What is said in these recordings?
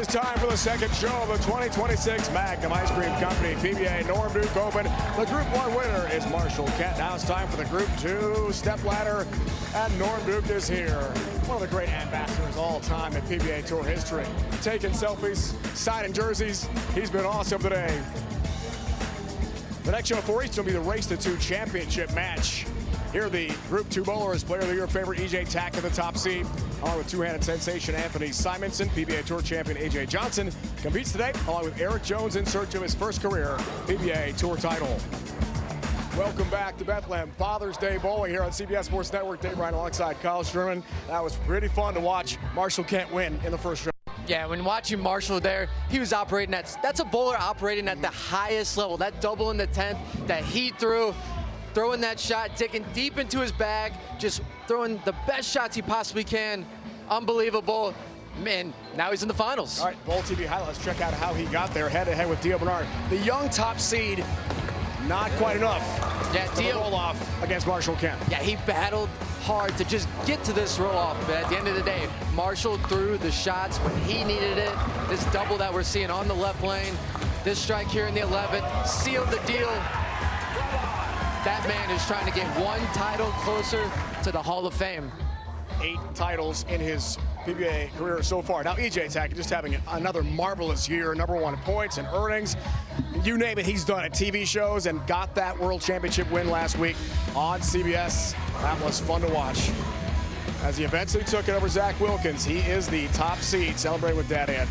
is time for the second show of the 2026 Magnum Ice Cream Company PBA Norm Duke Open. The Group 1 winner is Marshall Kent. Now it's time for the Group 2 Stepladder, and Norm Duke is here. One of the great ambassadors all time in PBA Tour history. Taking selfies, signing jerseys. He's been awesome today. The next show for East will be the Race to 2 championship match. Here are the Group 2 bowlers. Player of the Year favorite EJ Tack at the top seed, along with two-handed sensation Anthony Simonson. PBA Tour champion AJ Johnson competes today, along with Eric Jones in search of his first career PBA Tour title. Welcome back to Bethlehem. Father's Day bowling here on CBS Sports Network. Dave Ryan alongside Kyle Sherman. That was pretty fun to watch Marshall Kent win in the first round. Yeah, when watching Marshall there, he was operating that's a bowler operating at the highest level. That double in the 10th that he threw, throwing that shot, digging deep into his bag, just throwing the best shots he possibly can. Unbelievable. Man, now he's in the finals. All right, Bowl TV highlights. Check out how he got there head-to-head with Dio Bernard. The young top seed, not quite enough. Yeah, Dio roll-off against Marshall Kent. Yeah, he battled hard to just get to this roll-off, but at the end of the day, Marshall threw the shots when he needed it. This double that we're seeing on the left lane, this strike here in the 11th, sealed the deal. That man is trying to get one title closer to the Hall of Fame. 8 titles in his PBA career so far. Now EJ Tack just having another marvelous year, #1 in points and earnings. You name it, he's done it. TV shows and got that World Championship win last week on CBS. That was fun to watch. As he eventually took it over Zach Wilkins, he is the top seed, celebrating with Dad Ed.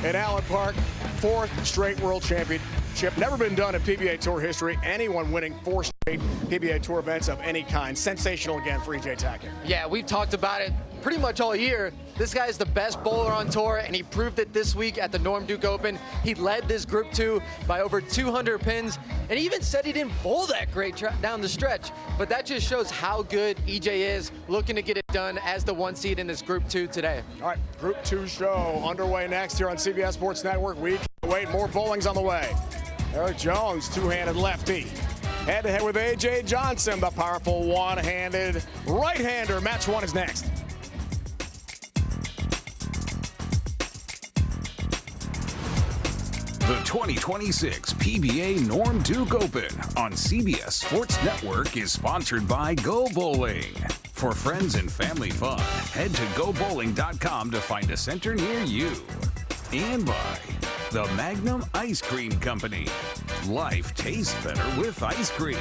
In Allen Park, 4th straight World Championship. Never been done in PBA Tour history. Anyone winning 4 straight PBA Tour events of any kind. Sensational again for EJ Tack. Yeah, we've talked about it pretty much all year. This guy is the best bowler on tour, and he proved it this week at the Norm Duke Open. He led this Group 2 by over 200 pins, and he even said he didn't bowl that great down the stretch. But that just shows how good EJ is, looking to get it done as the 1 seed in this Group 2 today. All right, Group 2 show underway next here on CBS Sports Network. We can't wait, more bowling's on the way. Eric Jones, two-handed lefty. Head-to-head with AJ Johnson, the powerful one-handed right-hander. Match 1 is next. The 2026 PBA Norm Duke Open on CBS Sports Network is sponsored by Go Bowling. For friends and family fun, head to GoBowling.com to find a center near you. And by the Magnum Ice Cream Company. Life tastes better with ice cream.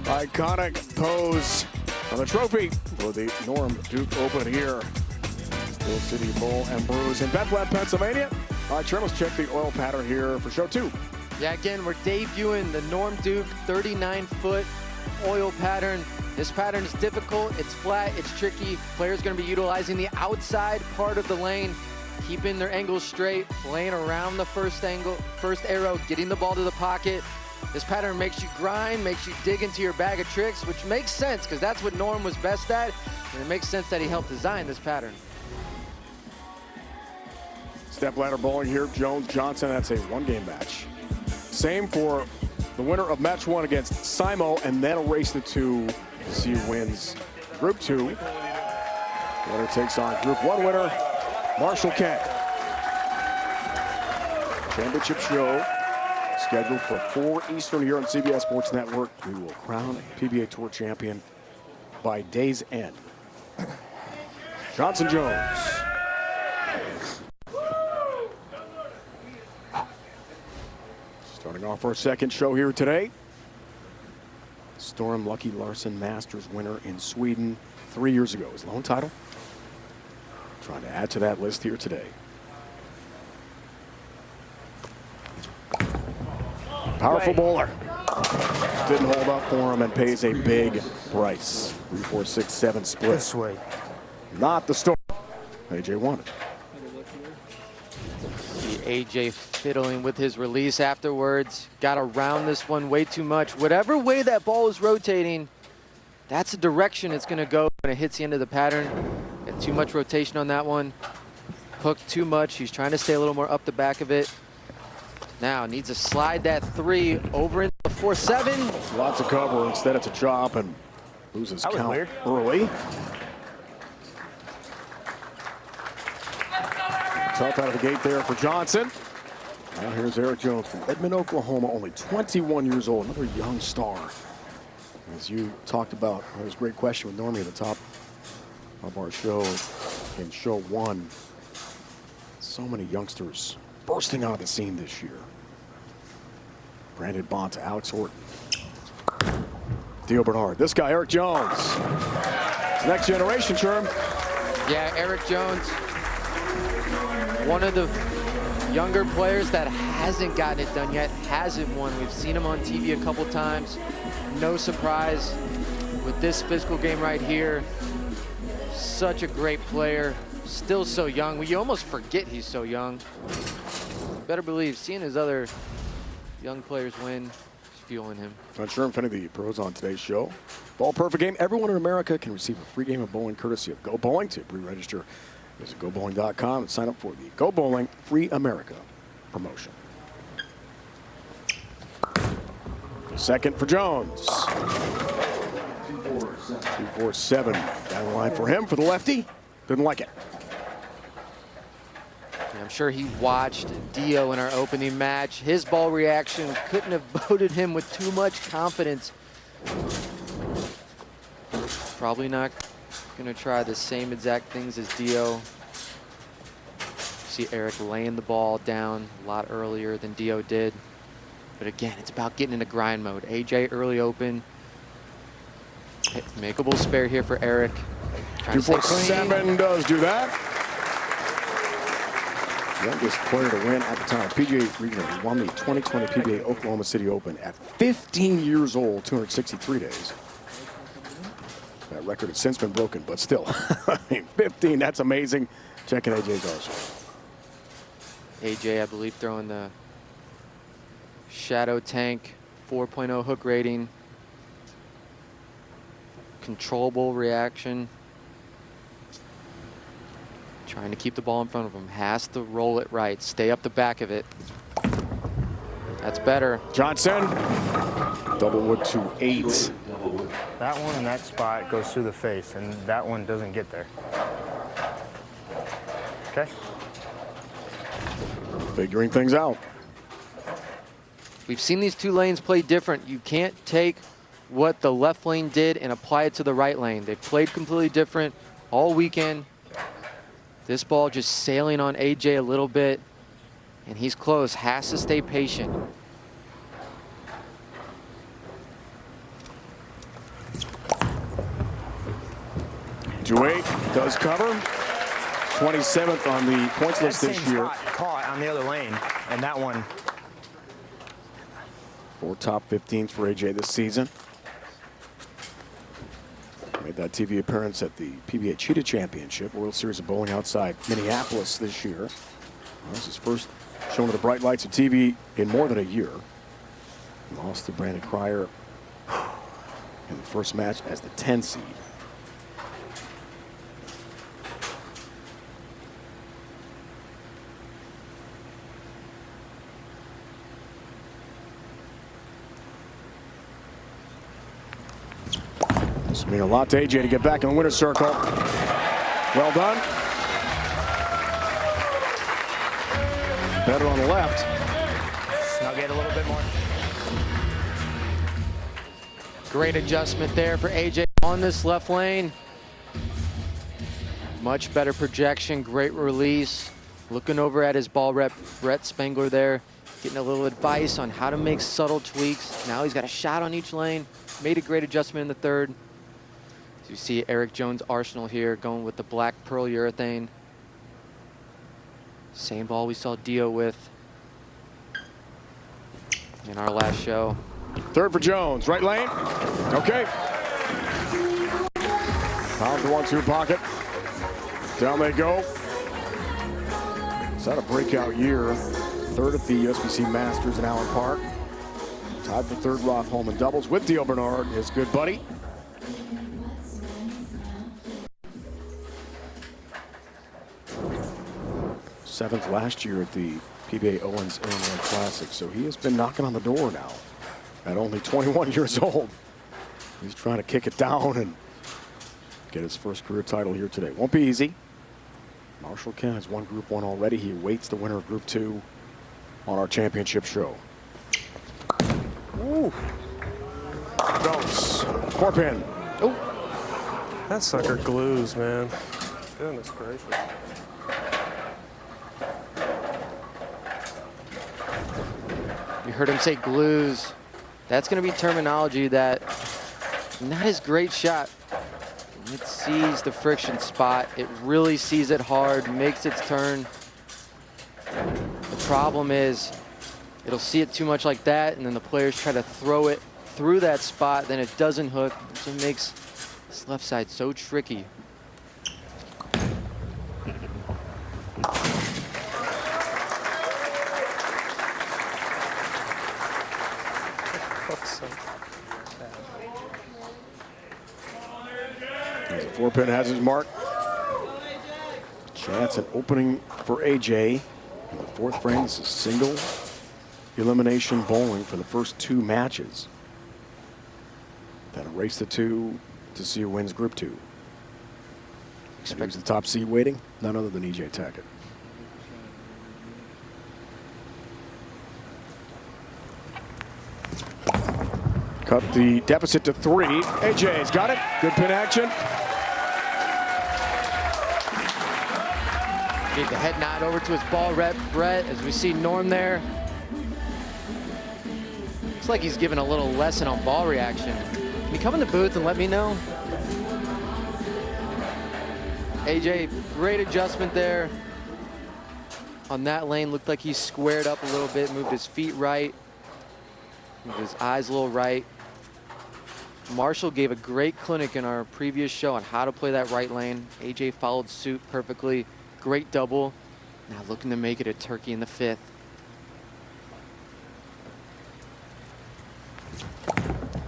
Iconic pose on the trophy for the Norm Duke Open here. Steel City Bowl and Brews in Bethlehem, Pennsylvania. All right, Sherman, let's check the oil pattern here for show 2. Yeah, again, we're debuting the Norm Duke 39-foot oil pattern. This pattern is difficult, it's flat, it's tricky. Players going to be utilizing the outside part of the lane, keeping their angles straight, playing around the first arrow, getting the ball to the pocket. This pattern makes you grind, makes you dig into your bag of tricks, which makes sense because that's what Norm was best at, and it makes sense that he helped design this pattern. Stepladder bowling here, Jones, Johnson, that's a 1-game match. Same for the winner of match 1 against Simo, and then a race to 2 to see who wins Group 2. Winner takes on Group 1 winner, Marshall Kent. Championship show scheduled for 4 Eastern here on CBS Sports Network. We will crown a PBA Tour champion by day's end. Johnson Jones. Starting off our second show here today. Storm Lucky Larson Masters winner in Sweden 3 years ago. His lone title. Trying to add to that list here today. Powerful bowler. Didn't hold up for him and pays a big price. 3-4-6-7 split. This way. Not the Storm. AJ won it. AJ fiddling with his release afterwards. Got around this one way too much. Whatever way that ball is rotating, that's the direction it's going to go when it hits the end of the pattern. Got too much rotation on that one. Hooked too much. He's trying to stay a little more up the back of it. Now needs to slide that 3 over into the 4-7. Lots of cover. Instead, it's a chop and loses count early. tough out of the gate there for Johnson. Now here's Eric Jones from Edmond, Oklahoma, only 21 years old, another young star. As you talked about, that was a great question with Normie at the top of our show in show 1. So many youngsters bursting out of the scene this year. Brandon Bont to Alex Horton. Theo Bernard. This guy, Eric Jones. It's next generation, Sherm. Yeah, Eric Jones, one of the younger players that hasn't gotten it done yet, hasn't won. We've seen him on TV a couple times. No surprise with this physical game right here. Such a great player, still so young. You almost forget he's so young. Better believe seeing his other young players win is fueling him. I'm sure if any of the pros on today's show. Ball Perfect Game. Everyone in America can receive a free game of bowling courtesy of Go Bowling. To pre-register, visit GoBowling.com and sign up for the Go Bowling Free America promotion. Second for Jones. 247. Down the line for him, for the lefty. Didn't like it. I'm sure he watched Dio in our opening match. His ball reaction couldn't have boded him with too much confidence. Probably not going to try the same exact things as Dio. See Eric laying the ball down a lot earlier than Dio did. But again, it's about getting into grind mode. AJ early open. Makeable spare here for Eric. 247 does do that. Youngest player to win at the time. PGA Regional. He won the 2020 PBA Oklahoma City Open at 15 years old, 263 days. That record has since been broken, but still, I mean, 15, that's amazing. Checking AJ's arsenal. AJ, I believe, throwing the Shadow Tank 4.0 hook rating. Controllable reaction. Trying to keep the ball in front of him. Has to roll it right. Stay up the back of it. That's better. Johnson. Double wood to 8. That one in that spot goes through the face, and that one doesn't get there. Okay. Figuring things out. We've seen these two lanes play different. You can't take what the left lane did and apply it to the right lane. They played completely different all weekend. This ball just sailing on AJ a little bit, and he's close. Has to stay patient. To 8 does cover. 27th on the points list this year. Caught on the other lane, and that one. 4 top 15s for AJ this season. Made that TV appearance at the PBA Cheetah Championship, World Series of Bowling outside Minneapolis this year. That was his first shown to the bright lights of TV in more than a year. Lost to Brandon Cryer in the first match as the 10 seed. This will mean a lot to AJ to get back in the winner's circle. Well done. Better on the left. Snug it a little bit more. Great adjustment there for AJ on this left lane. Much better projection, great release. Looking over at his ball rep, Brett Spengler there, getting a little advice on how to make subtle tweaks. Now he's got a shot on each lane. Made a great adjustment in the third. So you see Eric Jones' arsenal here going with the black pearl urethane. Same ball we saw Dio with in our last show. Third for Jones, right lane. Okay. Pounds the 1-2 pocket. Down they go. It's had a breakout year. Third at the USBC Masters in Allen Park. Tied for third Roth Holman doubles with Theo Bernard, his good buddy. Seventh last year at the PBA Owens Illinois Classic, so he has been knocking on the door now at only 21 years old. He's trying to kick it down and get his first career title here today. Won't be easy. Marshall Kent has won Group 1 already. He awaits the winner of Group 2 on our championship show. Ooh. Goes. 4-pin. Oh. That sucker glues, man. Goodness gracious. You heard him say glues. That's going to be terminology that not his great shot. It sees the friction spot. It really sees it hard, makes its turn. The problem is it'll see it too much like that, and then the players try to throw it through that spot, then it doesn't hook. So it makes this left side so tricky. As the 4-pin has his mark. Chance an opening for AJ. In the fourth frame, this is single elimination bowling for the first 2 matches. Then a race to 2 to see who wins Group 2. Expect the top seed waiting, none other than EJ Tackett. Cut the deficit to 3. AJ's got it. Good pin action. Get the head nod over to his ball rep, Brett, as we see Norm there. Looks like he's giving a little lesson on ball reaction. Can you come in the booth and let me know? AJ, great adjustment there. On that lane, looked like he squared up a little bit, moved his feet right, moved his eyes a little right. Marshall gave a great clinic in our previous show on how to play that right lane. AJ followed suit perfectly. Great double. Now looking to make it a turkey in the 5th.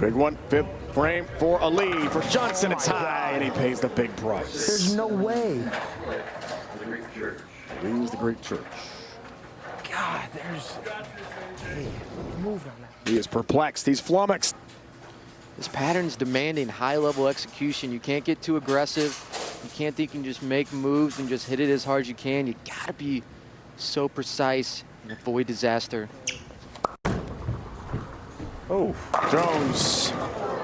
Big one, 5th frame for a lead for Johnson. It's high, and he pays the big price. There's no way. Leaves the great church. God, there's. Hey, moved on that. He is perplexed. He's flummoxed. This pattern's demanding high-level execution. You can't get too aggressive. You can't think you can just make moves and just hit it as hard as you can. You gotta be so precise and avoid disaster. Oh, Jones,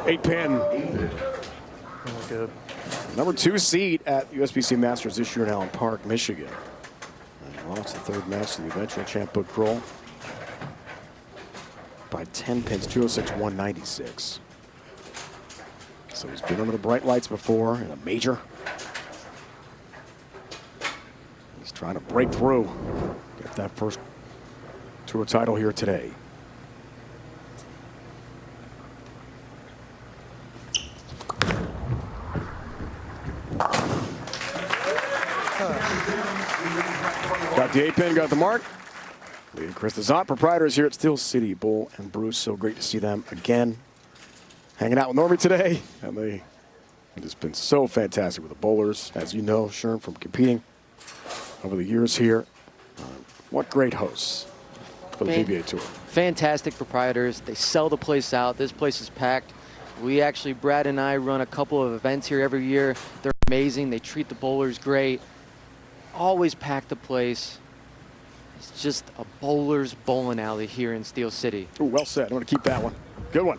8-pin. Oh, good. Number 2 seed at USBC Masters this year in Allen Park, Michigan. And lost the 3rd match to the eventual champ Book Kroll by 10 pins, 206, 196. So he's been under the bright lights before in a major. He's trying to break through, get that first tour title here today. Got the 8-pin, got the mark. Lee and Chris Dezant, proprietors here at Steel City Bull and Bruce. So great to see them again. Hanging out with Normie today. And they have just been so fantastic with the bowlers. As you know, Sherm, from competing over the years here. What great hosts for the PBA Tour. Fantastic proprietors. They sell the place out. This place is packed. We actually, Brad and I, run a couple of events here every year. They're amazing. They treat the bowlers great. Always pack the place. It's just a bowler's bowling alley here in Steel City. Ooh, well said. I'm going to keep that one. Good one.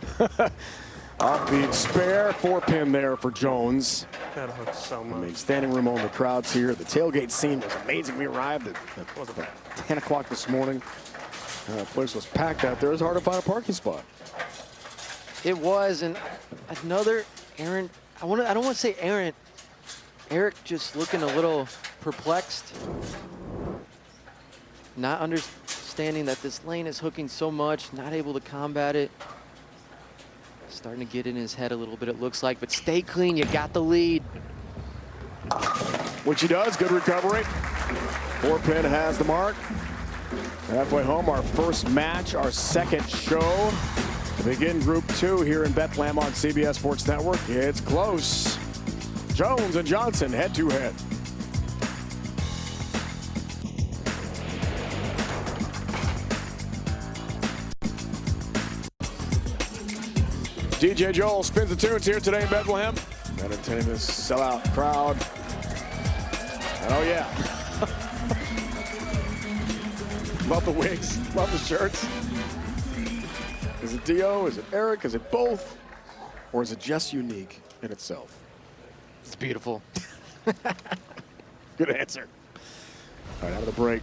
Off the spare 4-pin there for Jones. That hooks so much. I mean, standing room on the crowds here. The tailgate scene was amazing. We arrived at what was it, about 10 o'clock this morning. The place was packed out there. It was hard to find a parking spot. It was, and another errant. I don't want to say errant. Eric just looking a little perplexed. Not understanding that this lane is hooking so much, not able to combat it. Starting to get in his head a little bit, it looks like, but stay clean, you got the lead. Which he does, good recovery. 4-pin has the mark. Halfway home, our first match, our second show to begin Group 2 here in Bethlehem on CBS Sports Network. It's close. Jones and Johnson head-to-head. DJ Joel spins the tunes here today in Bethlehem. Entertaining this sellout crowd. Oh yeah. Love the wigs, love the shirts. Is it Dio, is it Eric, is it both? Or is it just unique in itself? It's beautiful. Good answer. All right, out of the break.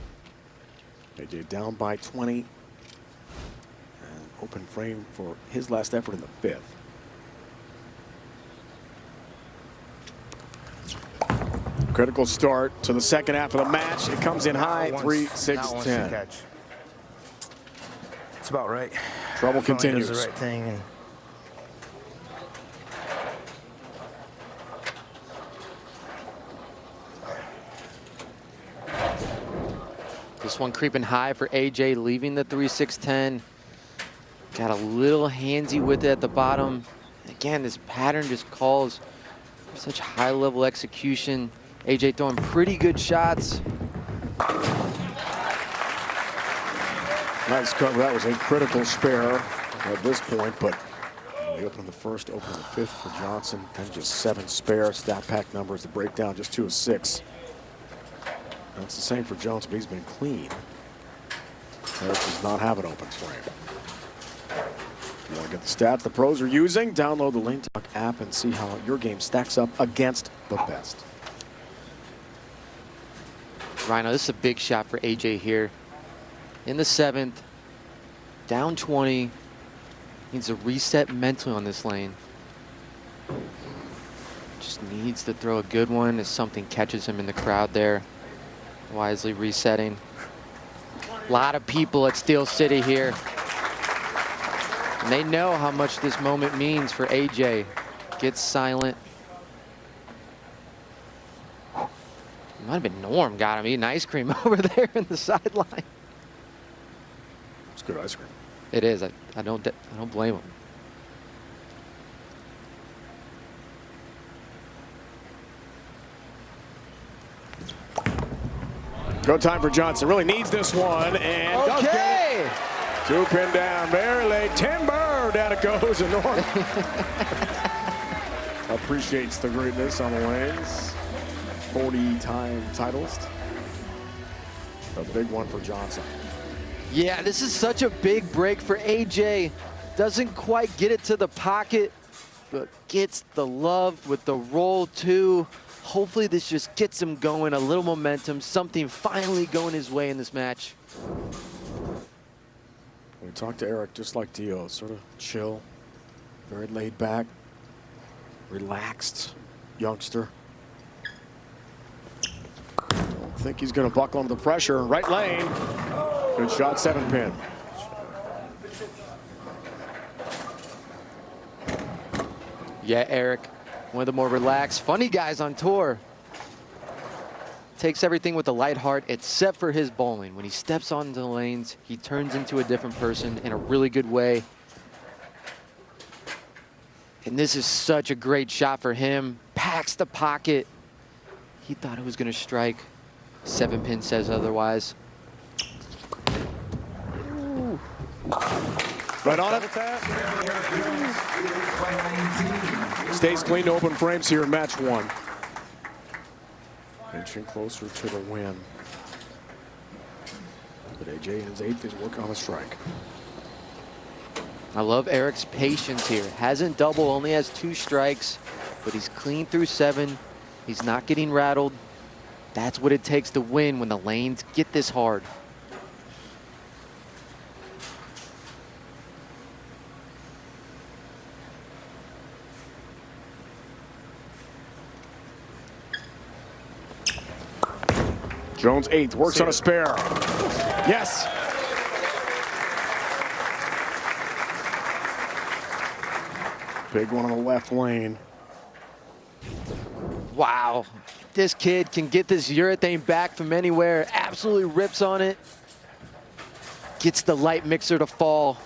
AJ down by 20. And open frame for his last effort in the 5th. Critical start to the second half of the match. It comes in high, 3-6-10. Catch. It's about right. Trouble continues. Does the right thing. And This one creeping high for AJ, leaving the 3-6-10. Got a little handsy with it at the bottom. Again, this pattern just calls for such high-level execution. AJ throwing pretty good shots. Nice cover. That was a critical spare at this point, but they opened the first, opened the 5th for Johnson, then just 7 spare. Stat pack numbers, the breakdown, just 2 of 6. That's the same for Jones, but he's been clean. Eric does not have an open frame. If you want to get the stats the pros are using, download the Lane Talk app and see how your game stacks up against the best. Rhino, this is a big shot for AJ here. In the 7th, down 20. Needs to reset mentally on this lane. Just needs to throw a good one as something catches him in the crowd there. Wisely resetting. A lot of people at Steel City here. And they know how much this moment means for AJ. Gets silent. Might have been Norm got him eating ice cream over there in the sideline. It's good ice cream. It is. I don't blame him. Go time for Johnson. Really needs this one and does get it. 2 pin down. Barely timber. Down it goes. And Norm appreciates the greatness on the lanes. 40-time titleist. A big one for Johnson. Yeah, this is such a big break for AJ. Doesn't quite get it to the pocket, but gets the love with the roll too. Hopefully this just gets him going, a little momentum, something finally going his way in this match. We talked to Eric just like Dio, sort of chill, very laid back, relaxed youngster. Don't think he's going to buckle under the pressure. Right lane. Good shot, 7 pin. Yeah, Eric, one of the more relaxed, funny guys on tour. Takes everything with a light heart, except for his bowling. When he steps onto the lanes, he turns into a different person in a really good way. And this is such a great shot for him. Packs the pocket. He thought it was going to strike. 7 pin says otherwise. Ooh. Right on it. Stays clean to open frames here in match 1. Inching closer to the win. But AJ in his 8th is working on a strike. I love Eric's patience here. Hasn't doubled, only has 2 strikes, but he's clean through 7. He's not getting rattled. That's what it takes to win when the lanes get this hard. Jones 8th, works on a spare. Yes. Big one on the left lane. Wow, this kid can get this urethane back from anywhere. Absolutely rips on it. Gets the light mixer to fall.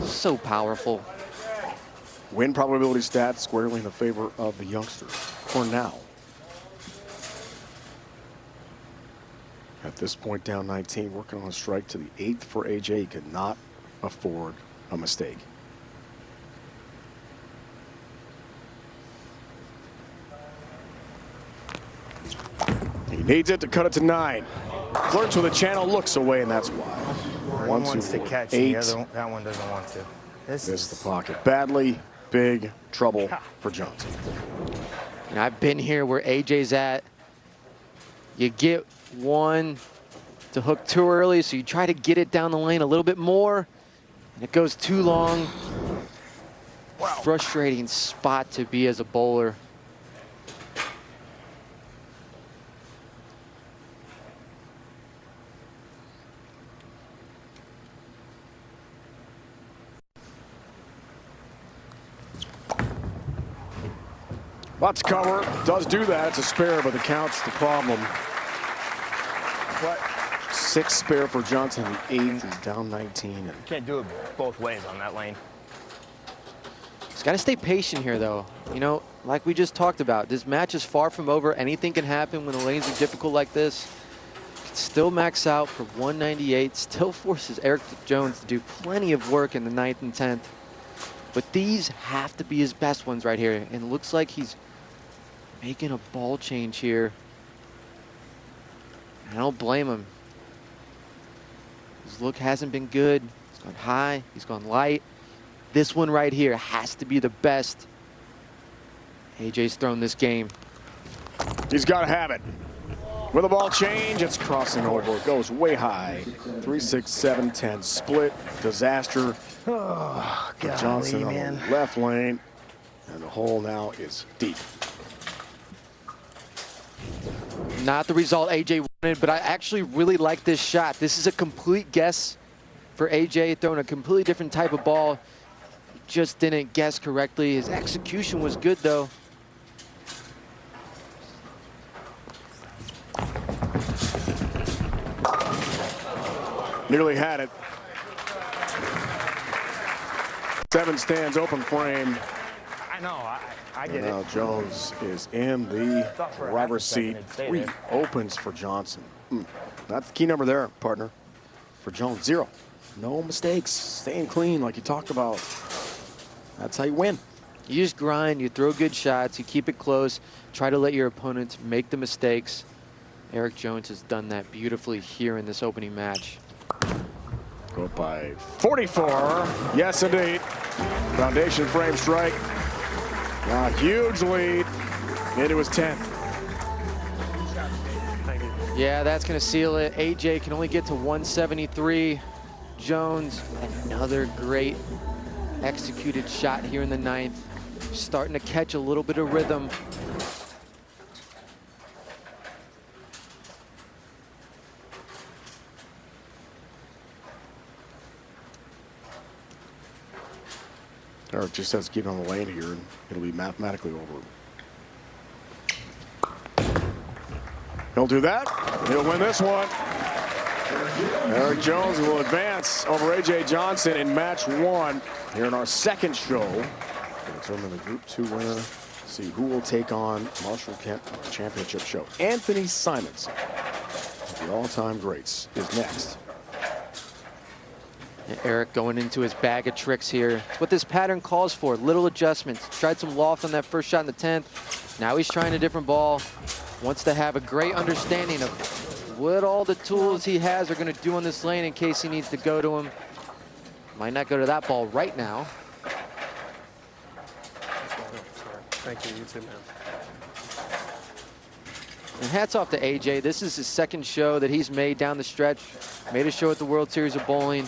So powerful. Win probability stats squarely in the favor of the youngster for now. At this point, down 19, working on a strike to the 8th for AJ. He could not afford a mistake. He needs it to cut it to 9. Flirts with the channel, looks away, and that's why. One wants to catch, and 8. the other one, that one doesn't want to. This Missed is the pocket badly. Big trouble for Johnson. And I've been here where AJ's at. You get one to hook too early, so you try to get it down the lane a little bit more, and it goes too long. Wow. Frustrating spot to be as a bowler. Lots cover, does do that. It's a spare, but the count's the problem. what 6 spare for Johnson. The 8th is down 19. And can't do it both ways on that lane. He's got to stay patient here, though. You know, like we just talked about, this match is far from over. Anything can happen when the lanes are difficult like this. Still max out for 198. Still forces Eric Jones to do plenty of work in the 9th and 10th. But these have to be his best ones right here. And it looks like he's making a ball change here. I don't blame him. His look hasn't been good. He's gone high, he's gone light. This one right here has to be the best AJ's thrown this game. he's got to have it. With a ball change, it's crossing over. It goes way high. 3, 6, 7, 10 split. Disaster. Oh, golly, Johnson on man. the left lane. And the hole now is deep. Not the result AJ wanted, but I actually really like this shot. This is a complete guess for AJ, throwing a completely different type of ball. He just didn't guess correctly. His execution was good, though. Nearly had it. 7 stands, open frame. I know, I get Now it. Jones is in the Thought for a half driver's a second seat. it'd stay 3 there. opens for Johnson. That's the key number there, partner. For Jones, 0. No mistakes. Staying clean like you talked about. That's how you win. You just grind, you throw good shots, you keep it close, try to let your opponents make the mistakes. Eric Jones has done that beautifully here in this opening match. Go up by 44. Yes, indeed. Foundation frame strike. Now huge lead into his 10th. Yeah, that's going to seal it. AJ can only get to 173. Jones, another great executed shot here in the 9th. Starting to catch a little bit of rhythm. Eric just has to keep on the lane here, and it'll be mathematically over. He'll do that. He'll win this one. Eric Jones will advance over A.J. Johnson in match 1 here in our second show. We'll determine the Group 2 winner. See who will take on Marshall Kent on the championship show. Anthony Simons, the all-time greats, is next. And Eric going into his bag of tricks here. It's what this pattern calls for, little adjustments. Tried some loft on that first shot in the 10th. Now he's trying a different ball. Wants to have a great understanding of what all the tools he has are going to do on this lane in case he needs to go to him. Might not go to that ball right now. Thank you, you too, man. And hats off to AJ. This is his second show that he's made down the stretch. Made a show at the World Series of Bowling.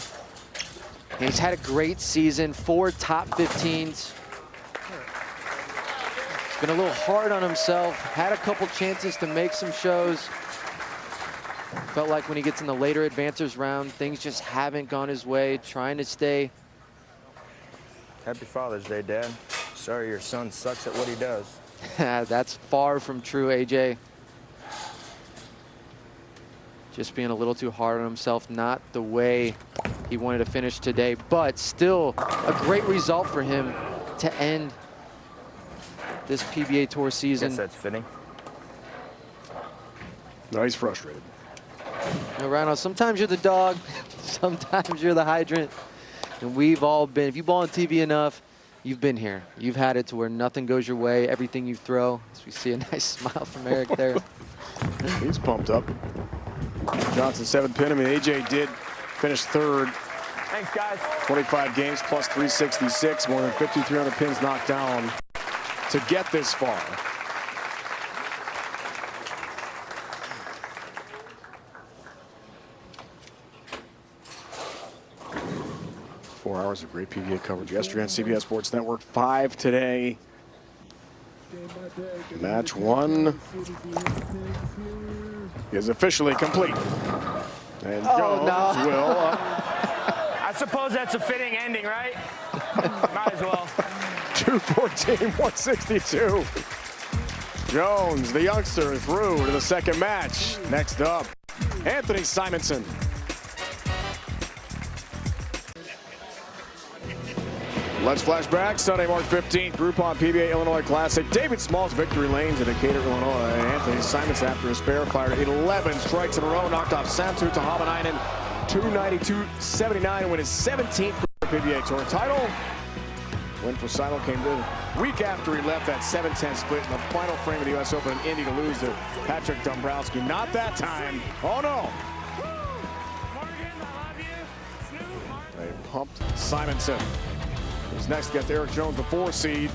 And he's had a great season, 4 top 15s. He's been a little hard on himself. Had a couple chances to make some shows. Felt like when he gets in the later advancers round, things just haven't gone his way. Trying to stay. Happy Father's Day, Dad. Sorry your son sucks at what he does. That's far from true, AJ. Just being a little too hard on himself. Not the way he wanted to finish today, but still a great result for him to end this PBA Tour season. Guess that's fitting. No, he's frustrated. You know, Rhino, sometimes you're the dog, sometimes you're the hydrant. And we've all been, if you ball on TV enough, you've been here. You've had it to where nothing goes your way, everything you throw. As we see a nice smile from Eric there. He's pumped up. Johnson 7th pin. I mean, AJ did finish 3rd. Thanks, guys. 25 games plus 366, more than 5,300 pins knocked down to get this far. Four hours of great PBA coverage yesterday on CBS Sports Network. 5 today. Match 1 is officially complete. And Jones will. I suppose that's a fitting ending, right? Might as well. 214, 162. Jones, the youngster, through to the second match. Next up, Anthony Simonson. Let's flash back. Sunday, March 15th, Groupon PBA Illinois Classic. David Small's victory lanes in Decatur, Illinois. Anthony Simonson, after a spare, fired 11 strikes in a row, knocked off Santu Tahavanainen 292-79, win his 17th PBA Tour title. Win for Simon came in week after he left that 7-10 split in the final frame of the U.S. Open in Indy to lose to Patrick Dombrowski. Not that time. Oh, no. They pumped Simonson. He's next against Eric Jones, the 4 seed.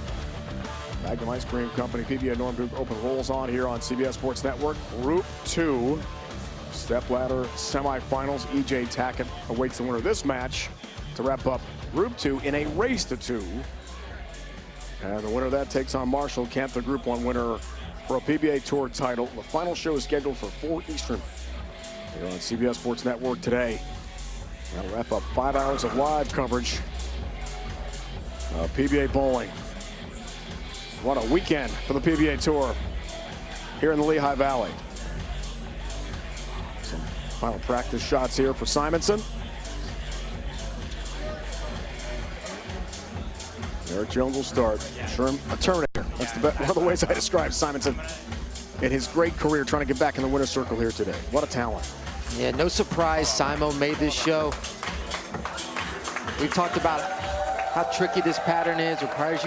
Magnum Ice Cream Company, PBA Norm Duke Open rolls on here on CBS Sports Network. Group 2, Stepladder semifinals. EJ Tackett awaits the winner of this match to wrap up Group 2 in a race to 2. And the winner of that takes on Marshall Kent, the Group 1 winner for a PBA Tour title. The final show is scheduled for 4 Eastern here on CBS Sports Network today. That'll wrap up 5 hours of live coverage of PBA bowling. What a weekend for the PBA Tour here in the Lehigh Valley. Some final practice shots here for Simonson. Eric Jones will start. Sure, a Terminator. That's one of the ways I describe Simonson in his great career, trying to get back in the winner's circle here today. What a talent. Yeah, no surprise Simo made this show. We've talked about how tricky this pattern is. Requires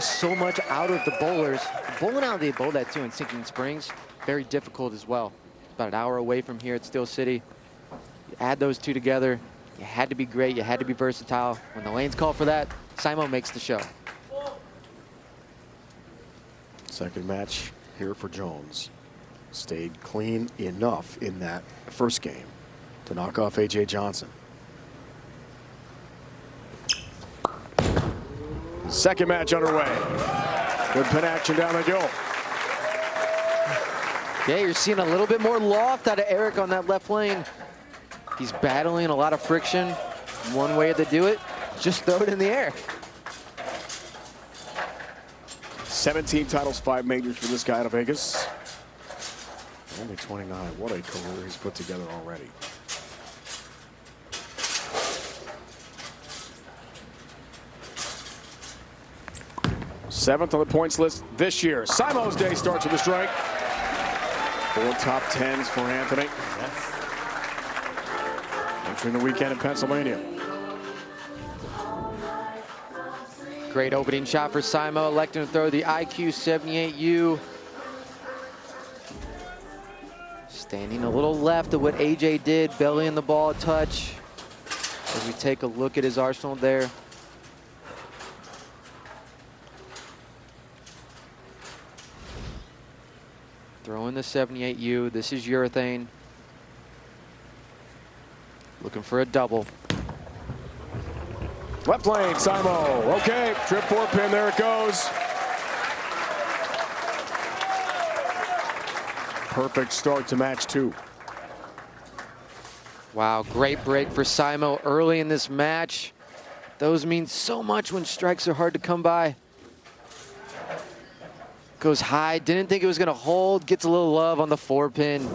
so much out of the bowlers. Bowling out, they bowl that too in Sinking Springs. Very difficult as well. About an hour away from here at Steel City. You add those two together. You had to be great. You had to be versatile. When the lanes call for that, Simo makes the show. Second match here for Jones. Stayed clean enough in that first game to knock off A.J. Johnson. Second match underway. Good pin action down the gill. Yeah, you're seeing a little bit more loft out of Eric on that left lane. He's battling a lot of friction. One way to do it, just throw it in the air. 17 titles, 5 majors for this guy out of Vegas. Only 29. What a career he's put together already. Seventh on the points list this year. Simo's day starts with a strike. 4 top 10s for Anthony. Entering the weekend in Pennsylvania. Great opening shot for Simo, electing to throw the IQ 78U. Standing a little left of what AJ did, bellying the ball a touch. As we take a look at his arsenal there. Throwing the 78U, this is urethane. Looking for a double. Left lane, Simo. Okay, trip 4 pin, there it goes. Perfect start to match 2. Wow, great break for Simo early in this match. Those mean so much when strikes are hard to come by. Goes high, didn't think it was gonna hold, gets a little love on the 4 pin.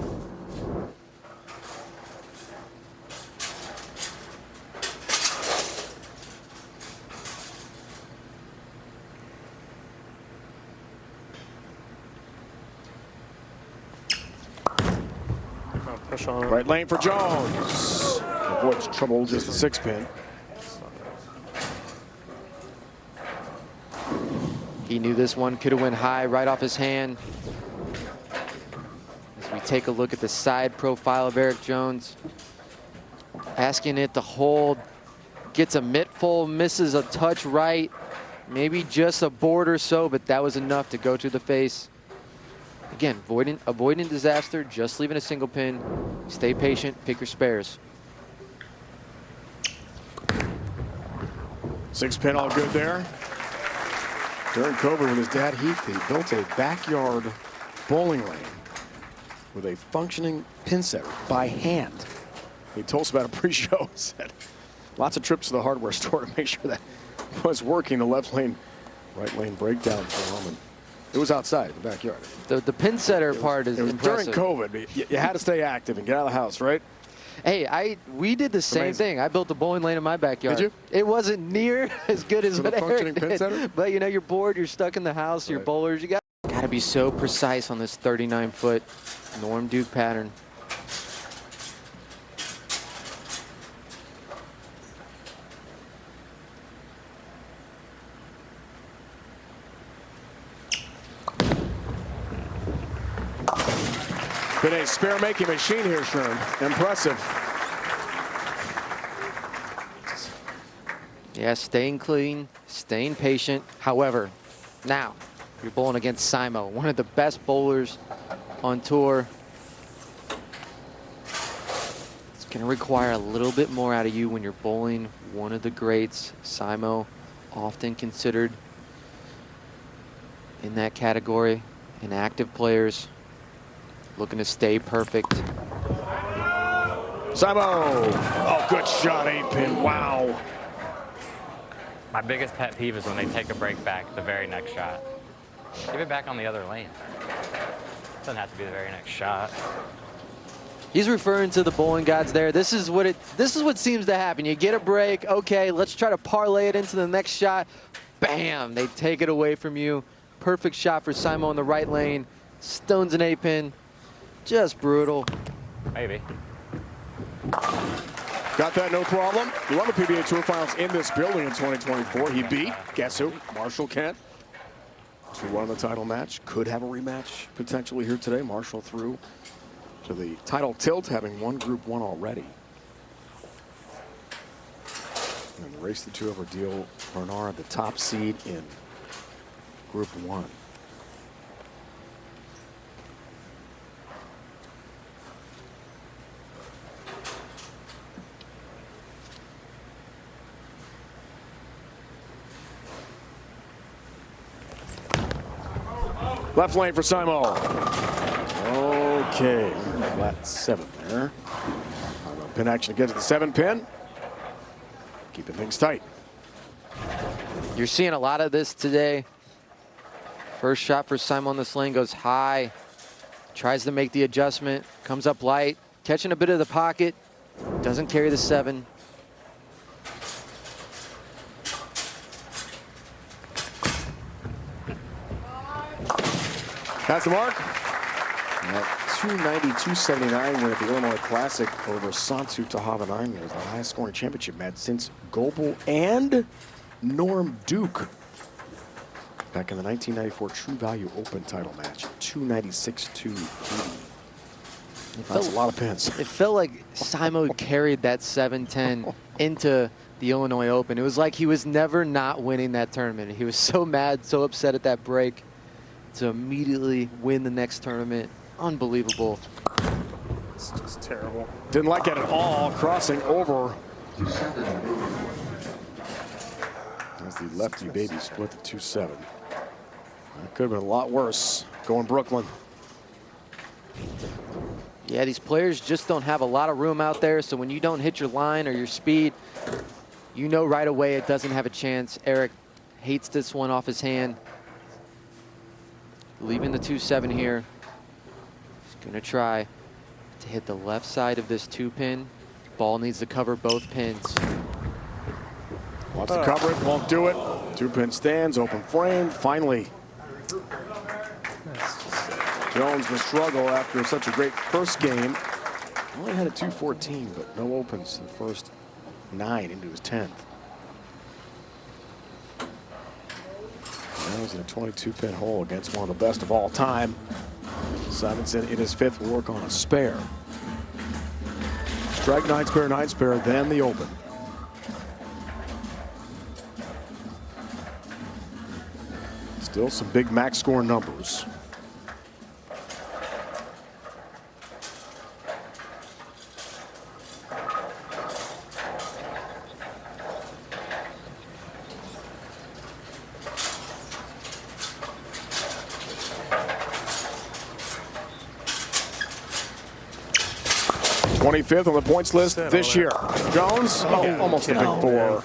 Push on. Right lane for Jones. Avoids trouble, just the 6 pin. He knew this one could have went high right off his hand. As We take a look at the side profile of Eric Jones. Asking it to hold. Gets a mitt full, misses a touch right. Maybe just a board or so, but that was enough to go to the face. Again, avoiding disaster, just leaving a single pin. Stay patient, pick your spares. 6-pin all good there. During COVID with his dad Heath, he built a backyard bowling lane with a functioning pin setter by hand. He told us about a pre-show. Said lots of trips to the hardware store to make sure that was working. The left lane, right lane breakdown for him. And it was outside in the backyard. The pin setter part is impressive. During COVID, you had to stay active and get out of the house, right? Hey, we did the same thing. I built a bowling lane in my backyard. Did you? It wasn't near as good as what Eric pin setter? did. But you know, you're bored, you're stuck in the house, your bowlers, you got to be so precise on this 39-foot Norm Duke pattern. Been a spare-making machine here, Sherm. Impressive. Yeah, staying clean, staying patient. However, now you're bowling against Simo, one of the best bowlers on tour. It's going to require a little bit more out of you when you're bowling one of the greats. Simo, often considered in that category, inactive players. Looking to stay perfect. Simo! Oh, good shot, 8-pin. Wow. My biggest pet peeve is when they take a break back the very next shot. Give it back on the other lane. Doesn't have to be the very next shot. He's referring to the bowling gods there. This is what seems to happen. You get a break. Okay, let's try to parlay it into the next shot. Bam! They take it away from you. Perfect shot for Simo in the right lane. Stones an 8-pin. Just brutal. Maybe. Got that, no problem. He won the PBA Tour Finals in this building in 2024. He beat, guess who? Marshall Kent. 2-1 in the title match. Could have a rematch potentially here today. Marshall through to the title tilt, having won Group 1 already. And the race the two over Deal Bernard, the top seed in Group 1. Left lane for Simo. Okay, flat 7 there. Pin action against the 7-pin. Keeping things tight. You're seeing a lot of this today. First shot for Simo on this lane goes high. Tries to make the adjustment. Comes up light. Catching a bit of the pocket. Doesn't carry the 7. That's the mark. 290-279 win at the Illinois Classic over Santu Tahavanainen. It was the highest scoring championship match since Goebel and Norm Duke back in the 1994 True Value Open title match. 296-280. That's a lot of pins. It felt like Simo carried that 7-10 into the Illinois Open. It was like he was never not winning that tournament. He was so mad, so upset at that break to immediately win the next tournament. Unbelievable. It's just terrible. Didn't like it at all, crossing over. As the lefty baby split to 2-7. That could have been a lot worse going Brooklyn. Yeah, these players just don't have a lot of room out there, so when you don't hit your line or your speed, you know right away it doesn't have a chance. Eric hates this one off his hand. Leaving the 2-7 here. He's gonna try to hit the left side of this 2-pin. Ball needs to cover both pins. Wants to cover it, won't do it. 2-pin stands, open frame, finally. Jones the struggle after such a great first game. Only had a 214, but no opens the first 9 into his 10th. Now he's in a 22-pin hole against one of the best of all time. Simonson in his fifth will work on a spare. Strike 9 spare, then the open. Still some big max score numbers. '25th on the points list this year. Jones, almost a big four.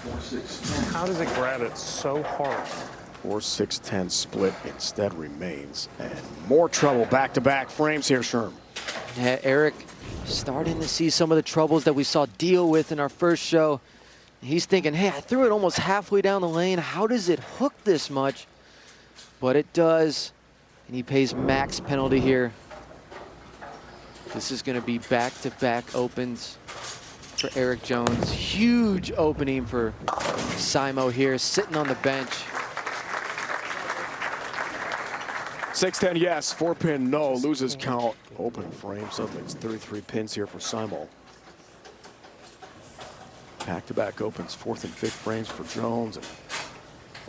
How does it grab it so hard? 4-6-10 split instead remains. And more trouble back-to-back frames here, Sherm. Yeah, Eric starting to see some of the troubles that we saw deal with in our first show. He's thinking, hey, I threw it almost halfway down the lane. How does it hook this much? But it does, and he pays max penalty here. This is going to be back-to-back opens for Eric Jones. Huge opening for Simo here, sitting on the bench. 6-10, yes. 4-pin, no. Loses count. Open frame. Suddenly it's 33 pins here for Simo. Back-to-back opens, fourth and fifth frames for Jones. And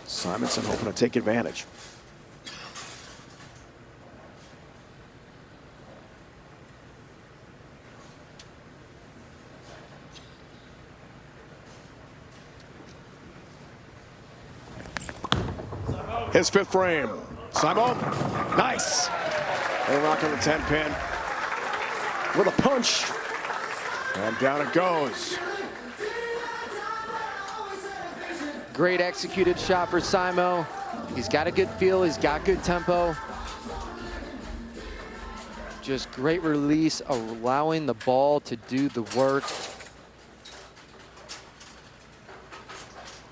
Simonson hoping to take advantage. His fifth frame. Simo, nice. They're rocking the 10-pin with a punch. And down it goes. Great executed shot for Simo. He's got a good feel, he's got good tempo. Just great release, allowing the ball to do the work.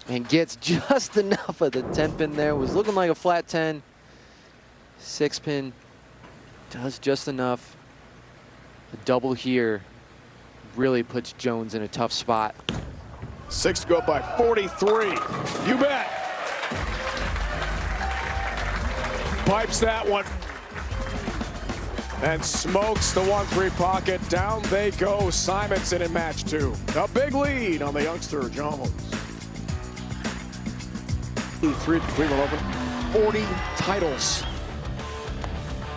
And gets just enough of the 10-pin there. Was looking like a flat 10. 6-pin does just enough. A double here really puts Jones in a tough spot. 6 to go by 43. You bet. Pipes that one. And smokes the 1-3 pocket. Down they go. Simonson in match 2. A big lead on the youngster Jones. 3 Cleveland Open. 40 titles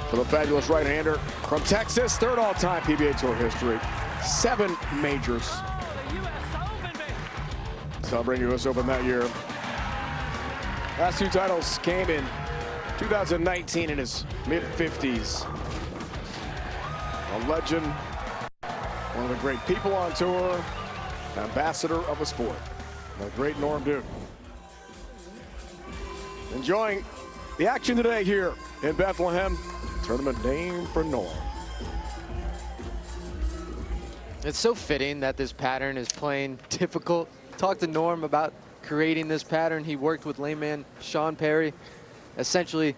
for the fabulous right-hander from Texas. Third all-time PBA Tour history. 7 majors. Celebrating US Open that year. Last 2 titles came in 2019 in his mid-50s. A legend, one of the great people on tour, ambassador of a sport. The great Norm Duke. Enjoying the action today here in Bethlehem. Tournament name for Norm. It's so fitting that this pattern is playing difficult. Talked to Norm about creating this pattern. He worked with layman Sean Perry. Essentially,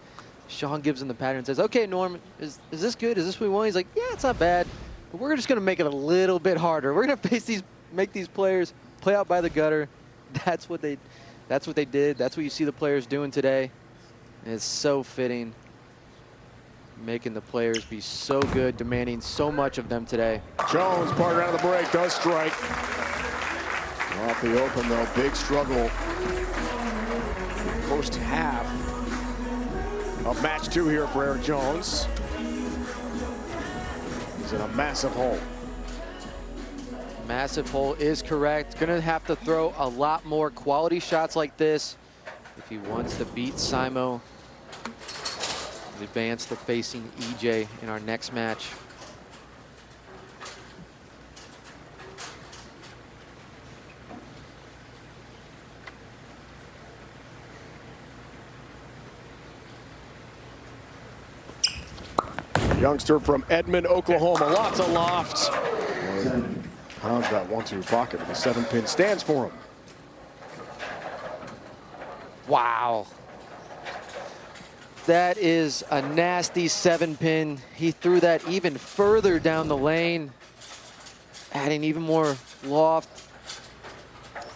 Sean gives him the pattern and says, okay, Norm, is this good? Is this what we want? He's like, yeah, it's not bad, but we're just going to make it a little bit harder. We're going to make these players play out by the gutter. That's what they did. That's what you see the players doing today. And it's so fitting, making the players be so good, demanding so much of them today. Jones, partner out of the break, does strike. Off the open, though, big struggle. First half of match 2 here for Eric Jones. He's in a massive hole. Massive hole is correct. Gonna have to throw a lot more quality shots like this if he wants to beat Simo. Advance to facing EJ in our next match. Youngster from Edmond, Oklahoma. Lots of lofts. Pounds that 1-2 pocket with the 7-pin stands for him. Wow. That is a nasty 7-pin. He threw that even further down the lane, adding even more loft.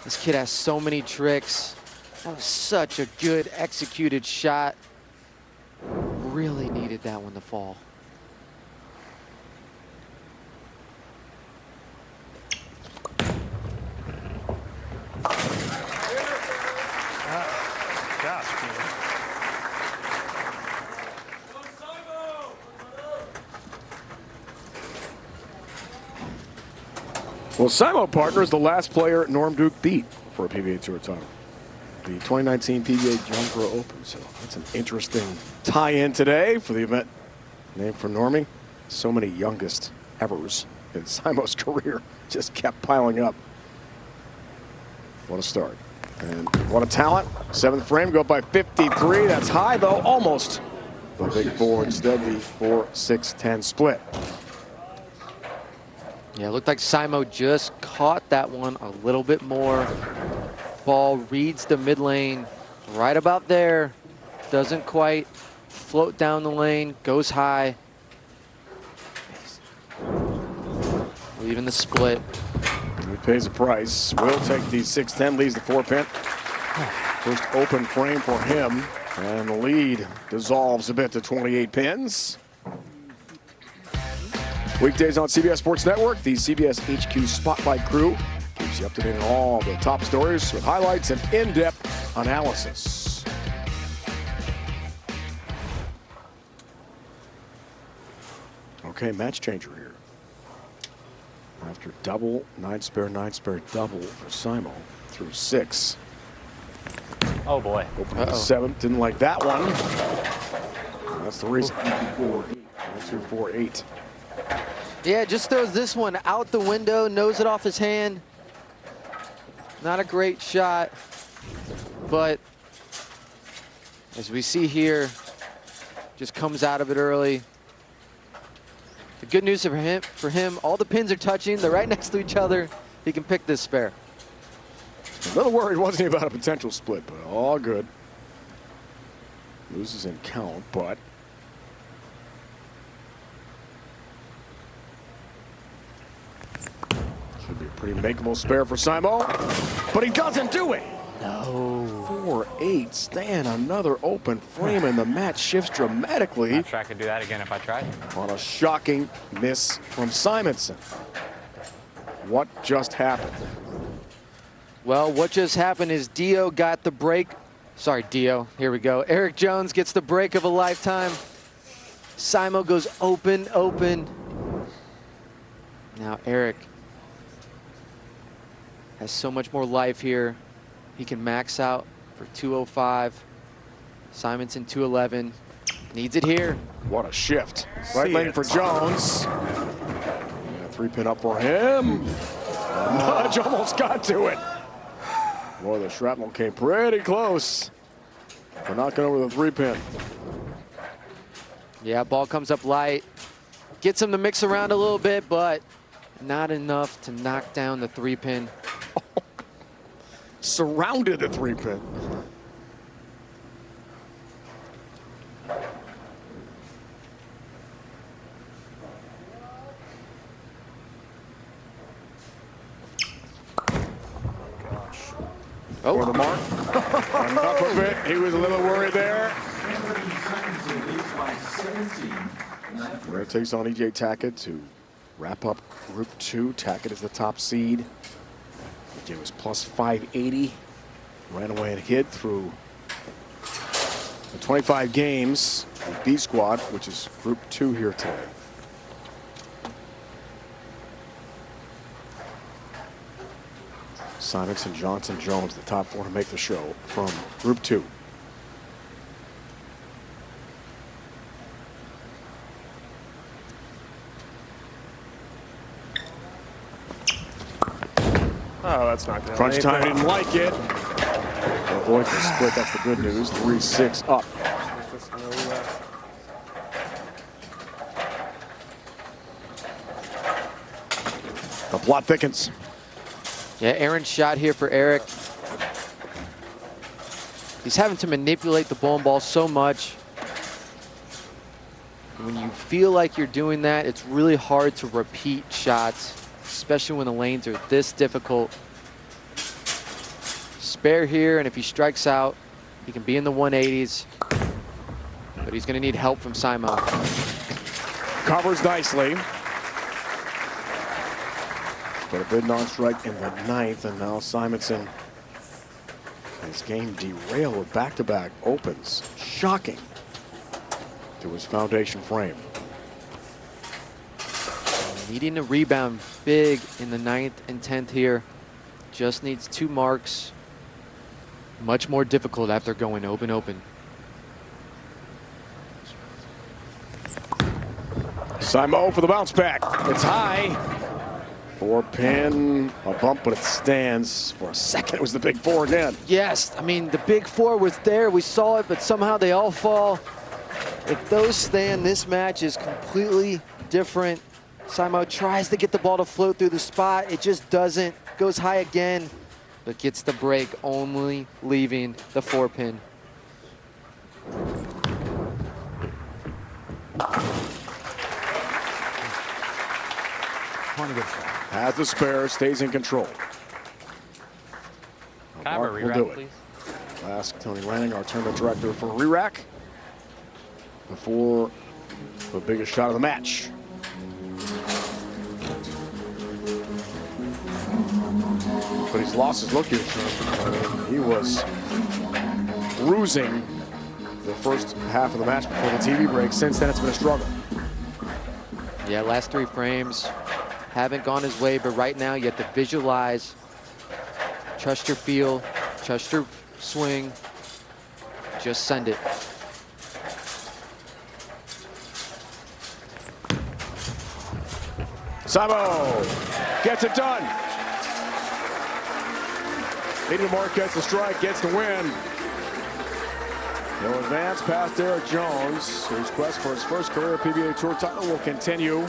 This kid has so many tricks. That was such a good executed shot. Really needed that one to fall. Well, Simo Partner is the last player Norm Duke beat for a PBA Tour title. The 2019 PBA Jonesboro Open. So that's an interesting tie-in today for the event named for Normie. So many youngest evers in Simo's career just kept piling up. What a start. And what a talent. 7th frame, go up by 53. That's high, though, almost the big four. Instead, the 4-6-10 split. Yeah, it looked like Simo just caught that one a little bit more. Ball reads the mid lane right about there. Doesn't quite float down the lane, goes high. Leaving the split. He pays the price. Will take the 6-10, leaves the 4-pin. First open frame for him. And the lead dissolves a bit to 28 pins. Weekdays on CBS Sports Network, the CBS HQ Spotlight crew keeps you up to date on all the top stories with highlights and in-depth analysis. Okay, match changer here. After double, 9-spare double for Simo through 6. Oh boy. Open with the 7th, didn't like that one. That's the reason. 1-2-4-8. Yeah, just throws this one out the window, nose it off his hand. Not a great shot, but as we see here, just comes out of it early. The good news for him, all the pins are touching. They're right next to each other. He can pick this spare. A little worried, wasn't he, about a potential split, but all good. Loses in count, but should be a pretty makeable spare for Simo, but he doesn't do it. No. 4-8, staying another open frame, and the match shifts dramatically. I'm sure I could do that again if I tried. On a shocking miss from Simonson. What just happened? Well, what just happened is Dio got the break. Sorry, Dio. Here we go. Eric Jones gets the break of a lifetime. Simo goes open, open. Now Eric has so much more life here. He can max out for 205. Simonson 211. Needs it here. What a shift. Right lane for Jones. Yeah, 3-pin up for him. Nudge almost got to it. Boy, the shrapnel came pretty close. We're knocking over the 3-pin. Yeah, ball comes up light. Gets him to mix around a little bit, but not enough to knock down the 3-pin. Surrounded the 3-pin. Oh, For the mark. Enough of it. He was a little worried there. Red takes on E.J. Tackett to wrap up Group 2. Tackett is the top seed. E.J. was plus 580. Ran away and hit through the 25 games with B Squad, which is Group 2 here today. Simonson, Johnson, Jones, the top 4 to make the show from Group 2. Oh, that's not good. Crunch time, didn't like it. Avoids the split, that's the good news. 3-6 up. The plot thickens. yeah, Aaron's shot here for Eric. He's having to manipulate the bowling ball so much. When you feel like you're doing that, it's really hard to repeat shots, especially when the lanes are this difficult. Spare here, and if he strikes out, he can be in the 180s. But he's going to need help from Simo. Covers nicely. But a big non-strike in the 9th, and now Simonson. His game derailed with back-to-back opens. Shocking to his foundation frame. Needing to rebound big in the 9th and 10th here. Just needs 2 marks. Much more difficult after going open. Simo for the bounce back. It's high. 4-pin, a bump, but it stands. For a second, it was the big 4 again. Yes, I mean, the big 4 was there. We saw it, but somehow they all fall. If those stand, this match is completely different. Simo tries to get the ball to float through the spot. It just doesn't. Goes high again, but gets the break, only leaving the 4-pin. Has the spare, stays in control. Can I have a Mark will re-rack, do it. please? We'll ask Tony Lanning, our tournament director, for a re-rack before the biggest shot of the match. But he's lost his look here, Sean. He was bruising the first half of the match before the TV break. Since then, it's been a struggle. Yeah, last 3 frames haven't gone his way, but right now you have to visualize, trust your feel, trust your swing, just send it. Simo gets it done. Needed Mark gets the strike, gets the win. He'll advance past Eric Jones, whose quest for his first career PBA Tour title will continue.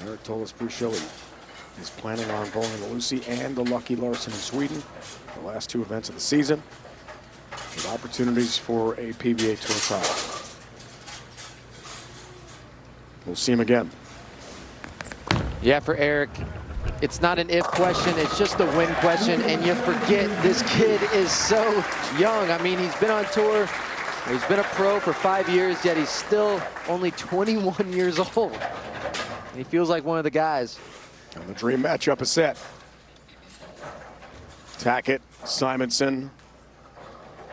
Eric told us pre-show he's planning on bowling the Lucy and the Lucky Larson in Sweden, the last 2 events of the season, with opportunities for a PBA Tour title. We'll see him again. Yeah, for Eric, it's not an if question, it's just a win question, and you forget this kid is so young. I mean, he's been on tour, he's been a pro for 5 years, yet he's still only 21 years old. And he feels like one of the guys. And the dream matchup is set. Tackett, Simonson,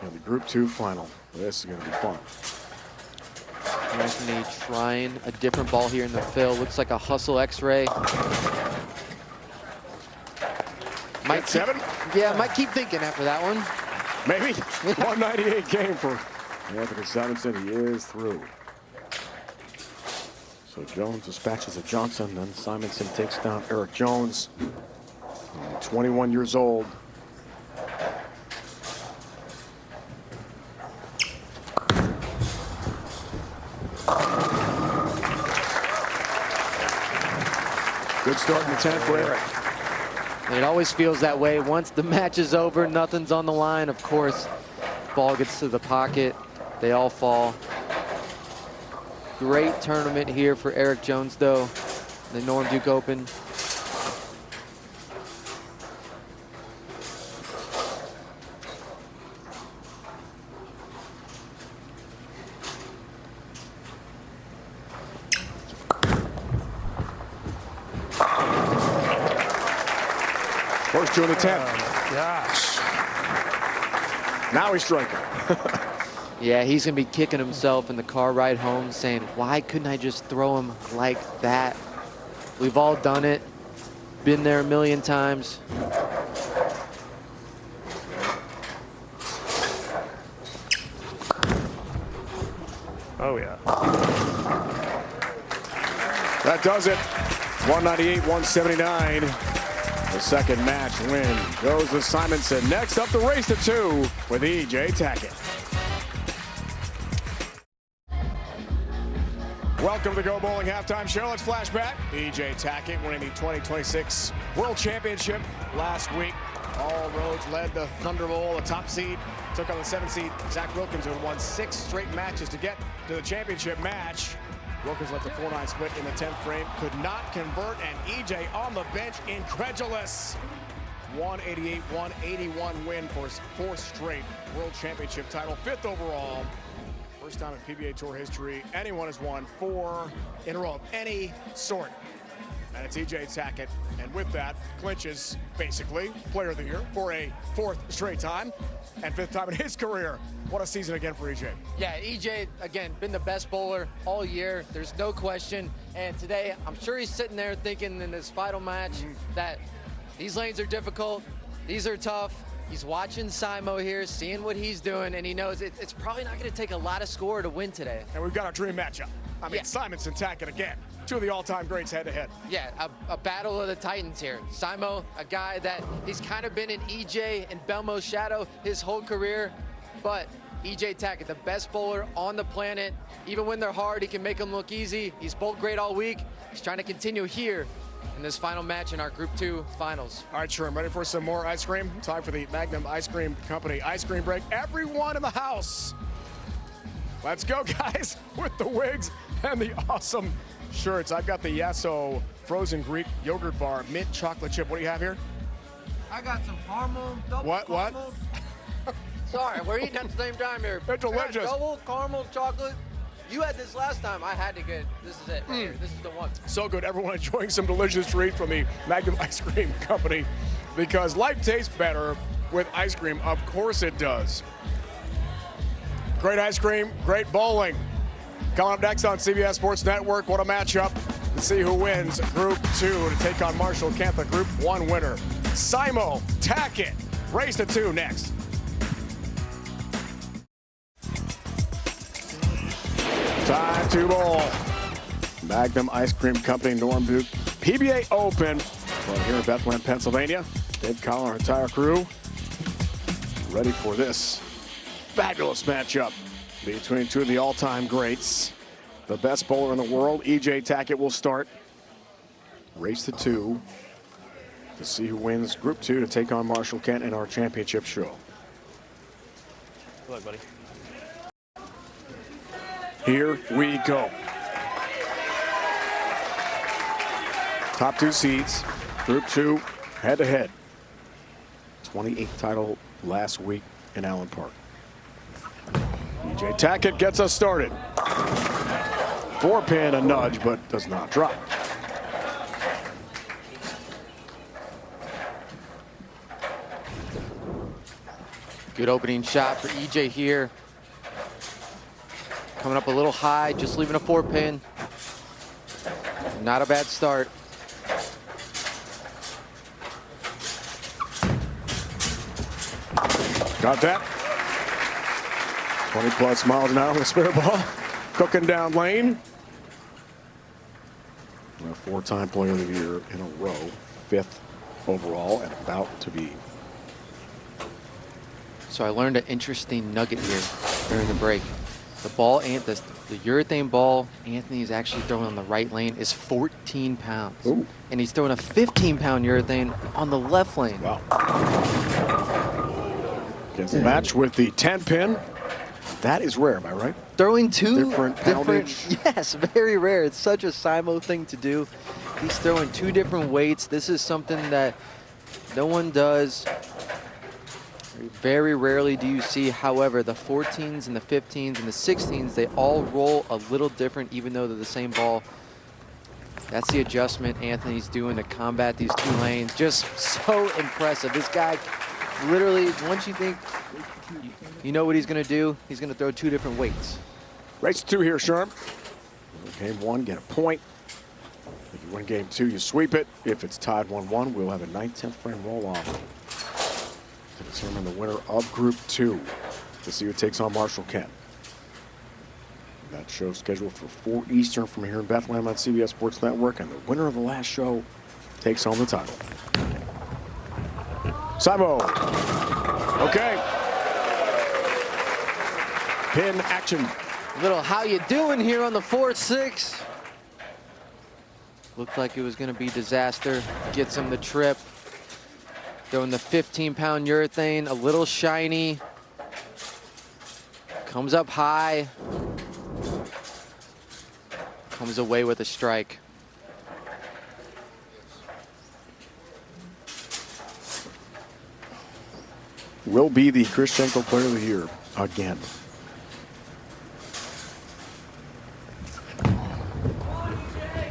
and the Group 2 final. This is going to be fun. Anthony trying a different ball here in the fill. Looks like a hustle X-ray. Might 7? Yeah, might keep thinking after that one. Maybe. 198 game for Anthony Simonson. He is through. So Jones dispatches of Johnson, then Simonson takes down Eric Jones, 21 years old. Good start in the 10th for Eric. It always feels that way. Once the match is over, nothing's on the line. Of course, ball gets to the pocket. They all fall. Great tournament here for Eric Jones, though. The Norm Duke Open. First 2 in the 10th. Gosh. Now he's striking. Yeah, he's going to be kicking himself in the car ride home saying, why couldn't I just throw him like that? We've all done it. Been there a million times. Oh, yeah. That does it. 198-179. The second match win goes to Simonson. Next up, the race to 2 with E.J. Tackett. Welcome to the Go Bowling Halftime Show. Let's flash back. E.J. Tackett winning the 2026 World Championship last week. All roads led the Thunder Bowl, a top seed. Took on the 7th seed, Zach Wilkins, who won 6 straight matches to get to the championship match. Wilkins let the 4-9 split in the 10th frame, could not convert, and EJ on the bench, incredulous. 188-181 win for his 4th straight World Championship title, 5th overall. First time in PBA Tour history anyone has won 4 in a row of any sort. And it's EJ Tackett, and with that, clinches, basically, Player of the Year for a 4th straight time and 5th time in his career. What a season again for EJ. Yeah, EJ, again, been the best bowler all year. There's no question. And today, I'm sure he's sitting there thinking in this final match that these lanes are difficult, these are tough. He's watching Simo here, seeing what he's doing, and he knows it's probably not going to take a lot of score to win today. And we've got our dream matchup. I mean, Simonson Tackett again. 2 of the all-time greats head-to-head. Yeah, a battle of the Titans here. Simo, a guy that he's kind of been in EJ and Belmo's shadow his whole career, but EJ Tackett, the best bowler on the planet. Even when they're hard, he can make them look easy. He's bowled great all week. He's trying to continue here in this final match in our Group 2 finals. All right, Sherm, ready for some more ice cream? Time for the Magnum Ice Cream Company ice cream break. Everyone in the house, let's go, guys, with the wigs and the awesome shirts. I've got the Yasso frozen Greek yogurt bar, mint chocolate chip. What do you have here? I got some caramel, double What? caramel. Sorry, we're eating at the same time here. They're delicious. Double caramel chocolate. You had this last time. I had to get it. This is it right here. This is the one. So good. Everyone enjoying some delicious treat from the Magnum Ice Cream Company, because life tastes better with ice cream. Of course it does. Great ice cream, great bowling. Coming up next on CBS Sports Network, what a matchup to see who wins Group 2 to take on Marshall Kent, the Group 1 winner. Simo Tackett, race to 2 next. Time to bowl. Magnum Ice Cream Company, Norm Duke, PBA Open from here in Bethlehem, Pennsylvania. Dave Collin, our entire crew, ready for this fabulous matchup between 2 of the all-time greats. The best bowler in the world, EJ Tackett, will start. Race to 2 to see who wins Group 2 to take on Marshall Kent in our championship show. Good luck, buddy. Here we go. Top 2 seeds, Group 2, head-to-head. 28th title last week in Allen Park. EJ Tackett gets us started. 4-pin, a nudge, but does not drop. Good opening shot for EJ here. Coming up a little high, just leaving a 4-pin. Not a bad start. Got that. 20+ miles an hour on the spare ball. Cooking down lane. A 4-time Player of the Year in a row. 5th overall and about to be. So I learned an interesting nugget here during the break. The ball, the urethane ball Anthony is actually throwing on the right lane is 14 pounds. Ooh. And he's throwing a 15-pound urethane on the left lane. Wow. Gets the match with the 10-pin. That is rare, am I right? Throwing two different poundage. Yes, very rare. It's such a Simo thing to do. He's throwing 2 different weights. This is something that no one does. Very rarely do you see. However, the 14s and the 15s and the 16s, they all roll a little different, even though they're the same ball. That's the adjustment Anthony's doing to combat these 2 lanes. Just so impressive. This guy literally, once you think you know what he's going to do, he's going to throw 2 different weights. Race 2 here, Sherm. Game 1, get a point. If you win game 2, you sweep it. If it's tied 1-1, we'll have a 9/10 frame roll-off to determine the winner of Group 2 to see who takes on Marshall Kent. That show scheduled for 4 Eastern from here in Bethlehem on CBS Sports Network, and the winner of the last show takes home the title. Simo. Okay. Pin action. Little how you doing here on the 4-6. Looked like it was going to be disaster. Gets him the trip. Throwing the 15-pound urethane, a little shiny. Comes up high. Comes away with a strike. Will be the Christenko Player of the Year again.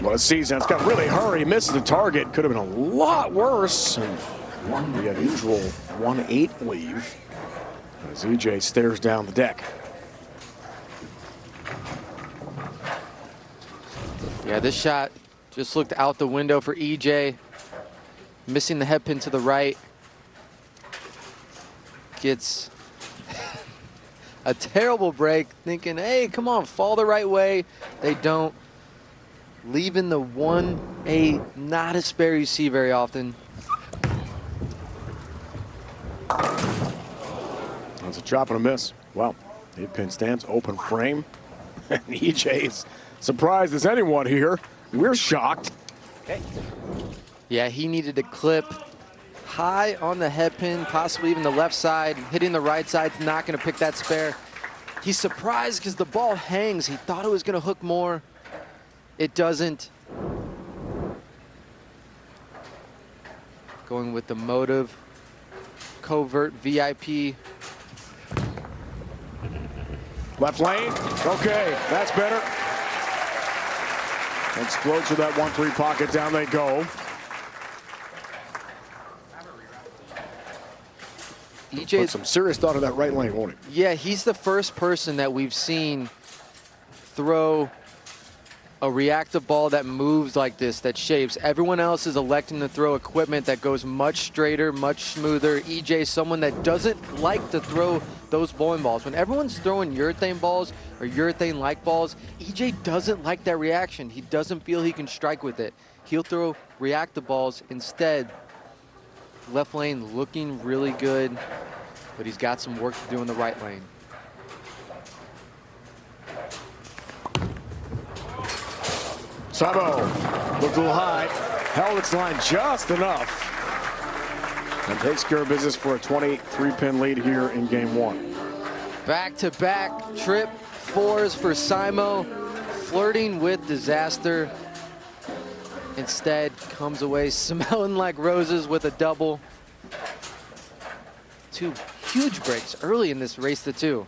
What a season. It's got to really hurry. Misses the target. Could have been a lot worse. And the unusual 1-8 leave as EJ stares down the deck. Yeah, this shot just looked out the window for EJ. Missing the head pin to the right. Gets a terrible break, thinking, hey, come on, fall the right way. They don't. Leaving the 1-8, not a spare you see very often. That's a chop and a miss. Well, 8-pin stance, open frame. And EJ's surprised as anyone here. We're shocked. Okay. Yeah, he needed to clip high on the head pin, possibly even the left side. Hitting the right side's not going to pick that spare. He's surprised because the ball hangs. He thought it was going to hook more. It doesn't. Going with the motive, covert VIP. Left lane. Okay, that's better. Explodes through that 1-3 pocket. Down they go. EJ put some serious thought in that right lane, won't he? Yeah, he's the first person that we've seen throw a reactive ball that moves like this, that shapes. Everyone else is electing to throw equipment that goes much straighter, much smoother. EJ is someone that doesn't like to throw those bowling balls. When everyone's throwing urethane balls or urethane-like balls, EJ doesn't like that reaction. He doesn't feel he can strike with it. He'll throw reactive balls instead. Left lane looking really good, but he's got some work to do in the right lane. Sabo looked a little high, held its line just enough, and takes care of business for a 23-pin lead here in game one. Back-to-back trip fours for Simo, flirting with disaster. Instead, comes away smelling like roses with a double. Two huge breaks early in this race to two.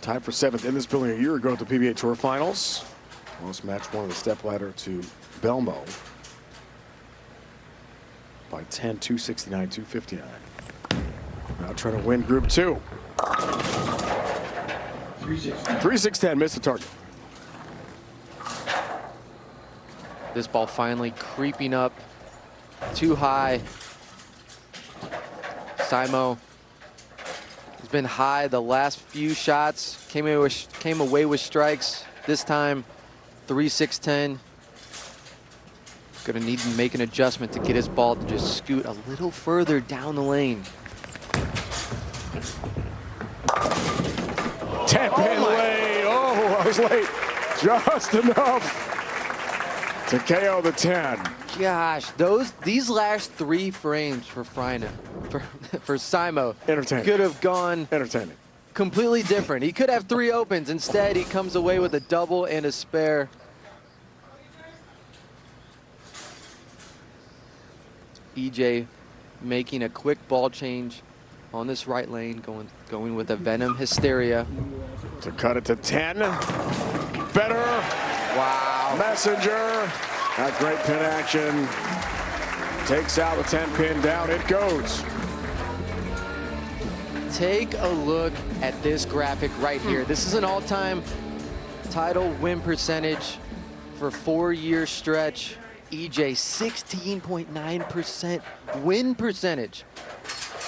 Tied for 7th in this building a year ago at the PBA Tour Finals. Lost match one of the Stepladder to Belmo by 10, 269, 259. Now trying to win Group 2. 3-6-10, missed the target. This ball finally creeping up too high. Simo has been high the last few shots. Came away with strikes. This time, 3-6-10. Gonna need to make an adjustment to get his ball to just scoot a little further down the lane. 10-pin late. Oh, I was late. Just enough to KO the 10. Gosh, these last 3 frames for Simo Entertaining. could have gone Entertaining. completely different. He could have 3 opens. Instead, he comes away with a double and a spare. EJ making a quick ball change on this right lane, going with a Venom Hysteria. To cut it to 10. Better. Wow. Messenger. That great pin action. Takes out the 10-pin, down it goes. Take a look at this graphic right here. This is an all-time title win percentage for 4-year stretch. EJ 16.9% win percentage.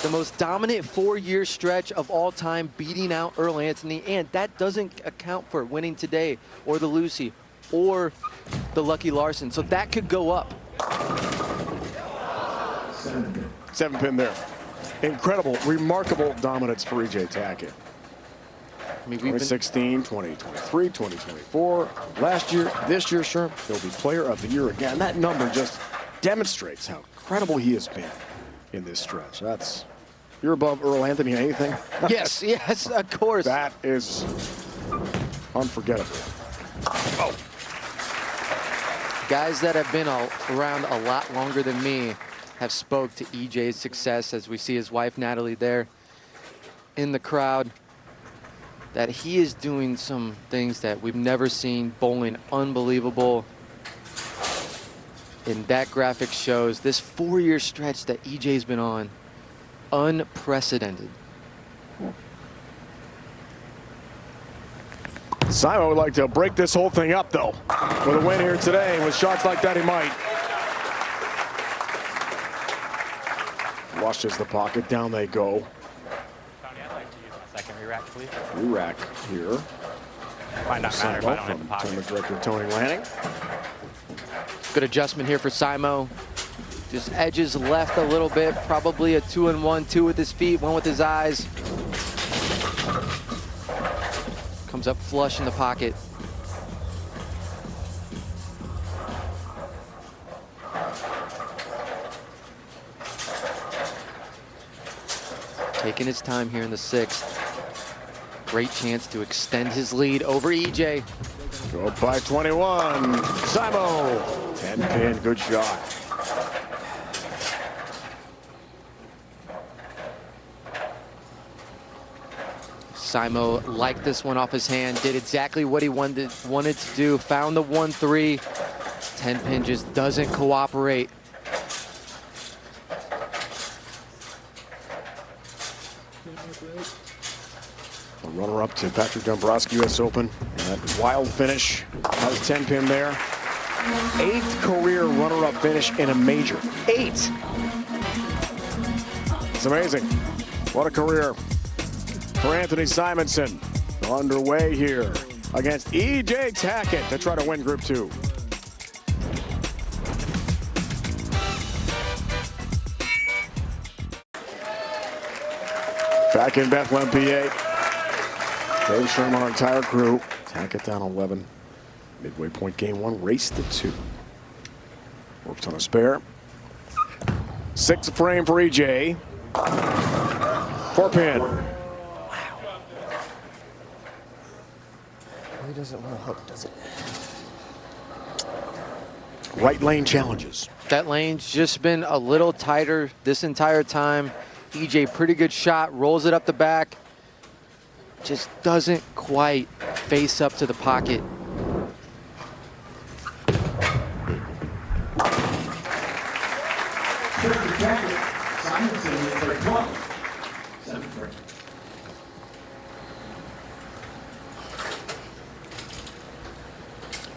The most dominant 4-year stretch of all time, beating out Earl Anthony, and that doesn't account for winning today or the Lucy or the Lucky Larson. So that could go up. 7-pin there. Incredible, remarkable dominance for EJ Tackett. I mean, 2016, 2023, 2024. Last year, this year, sure, he'll be Player of the Year again. That number just demonstrates how incredible he has been in this stretch. You're above Earl Anthony in anything? Yes, yes, of course. That is unforgettable. Oh. Guys that have been around a lot longer than me have spoke to EJ's success, as we see his wife Natalie there in the crowd, that he is doing some things that we've never seen. Bowling unbelievable And that graphic shows this 4-year stretch that EJ's been on. Unprecedented. Simon would like to break this whole thing up, though, with a win here today. With shots like that, he might. Washes the pocket. Down they go. Tony, I'd like to use my second re-rack, please. Re-rack here. Might not matter if I don't hit the pocket. Tournament director Tony Lanning. Good adjustment here for Simo. Just edges left a little bit. Probably a 2-and-1, 2 with his feet, 1 with his eyes. Comes up flush in the pocket. Taking his time here in the 6th. Great chance to extend his lead over EJ. Go up by 21. Simo. 10-pin, good shot. Simo liked this one off his hand, did exactly what he wanted to do, found the 1-3. 10-pin just doesn't cooperate. A runner-up to Patrick Dombrowski, U.S. Open. That wild finish. That was 10-pin there. 8th career runner-up finish in a major. 8. It's amazing. What a career for Anthony Simonson. Underway here against E.J. Tackett to try to win Group 2. Back in Bethlehem, PA. Dave Sherman, our entire crew. Tackett down 11. Midway point game 1, race to 2. Works on a spare. 6 frame for EJ. 4-pin. He doesn't want to hook, does it? Right lane challenges. That lane's just been a little tighter this entire time. EJ, pretty good shot, rolls it up the back. Just doesn't quite face up to the pocket.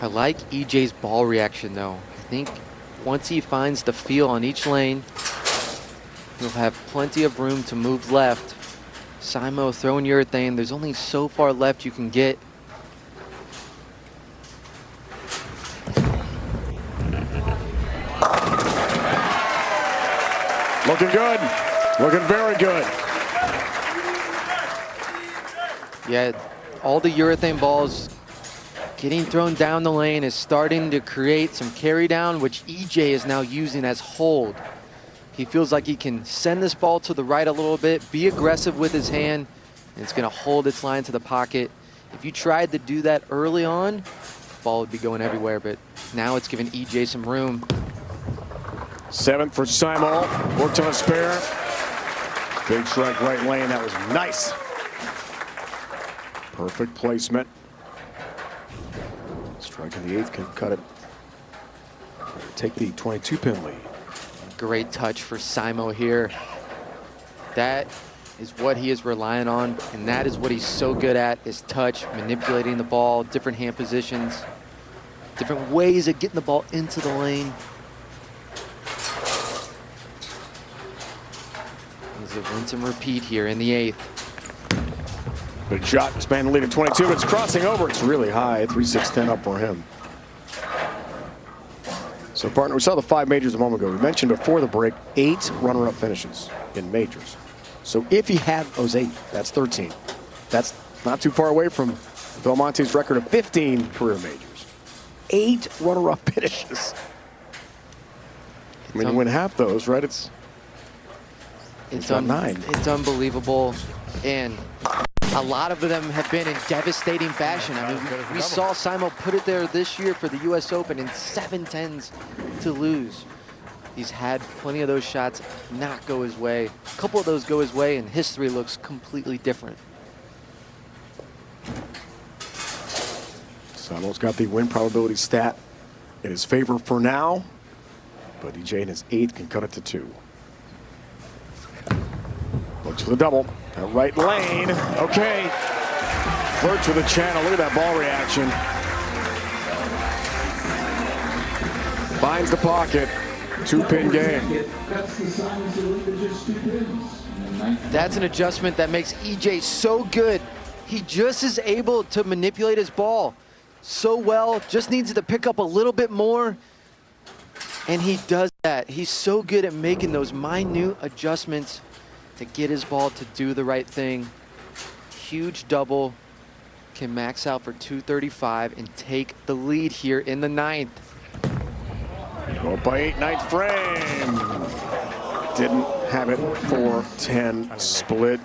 I like EJ's ball reaction though. I think once he finds the feel on each lane, he'll have plenty of room to move left. Simo throwing urethane. There's only so far left you can get. Looking good. Looking very good. Yeah, all the urethane balls getting thrown down the lane is starting to create some carry down, which EJ is now using as hold. He feels like he can send this ball to the right a little bit, be aggressive with his hand, and it's going to hold its line to the pocket. If you tried to do that early on, the ball would be going everywhere, but now it's giving EJ some room. 7th for Simo. Worked on a spare. Big strike right lane. That was nice. Perfect placement. Strike in the 8th can cut it. Take the 22-pin lead. Great touch for Simo here. That is what he is relying on, and that is what he's so good at, is touch, manipulating the ball, different hand positions, different ways of getting the ball into the lane. There's a rinse and repeat here in the 8th. Good shot, expand the lead at 22. It's crossing over. It's really high. 3-6-10 up for him. So, partner, we saw the 5 majors a moment ago. We mentioned before the break 8 runner-up finishes in majors. So if he had those 8, that's 13. That's not too far away from Belmonte's record of 15 career majors. 8 runner-up finishes. I mean, you win half those, right? It's not 9. It's unbelievable, and a lot of them have been in devastating fashion. I mean, we saw Simo put it there this year for the U.S. Open in 7-10s to lose. He's had plenty of those shots not go his way. A couple of those go his way, and history looks completely different. Simo's got the win probability stat in his favor for now. but EJ in his 8th can cut it to 2. Looks for the double. That right lane. Okay. Flirts with the channel. Look at that ball reaction. Finds the pocket. 2-pin game. That's an adjustment that makes EJ so good. He just is able to manipulate his ball so well. Just needs to pick up a little bit more. And he does that. He's so good at making those minute adjustments to get his ball to do the right thing. Huge double. Can max out for 235 and take the lead here in the 9th. Go up by 8, 9th frame. Didn't have it for 10. Split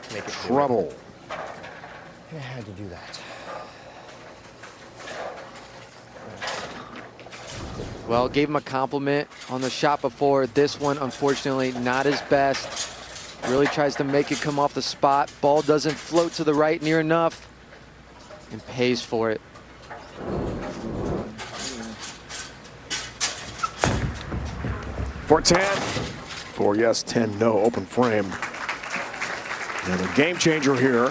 trouble. I had to do that. Well, gave him a compliment on the shot before. This one, unfortunately, not his best. Really tries to make it come off the spot. Ball doesn't float to the right near enough and pays for it. For 10. 4 yes, 10 no. Open frame. And a game changer here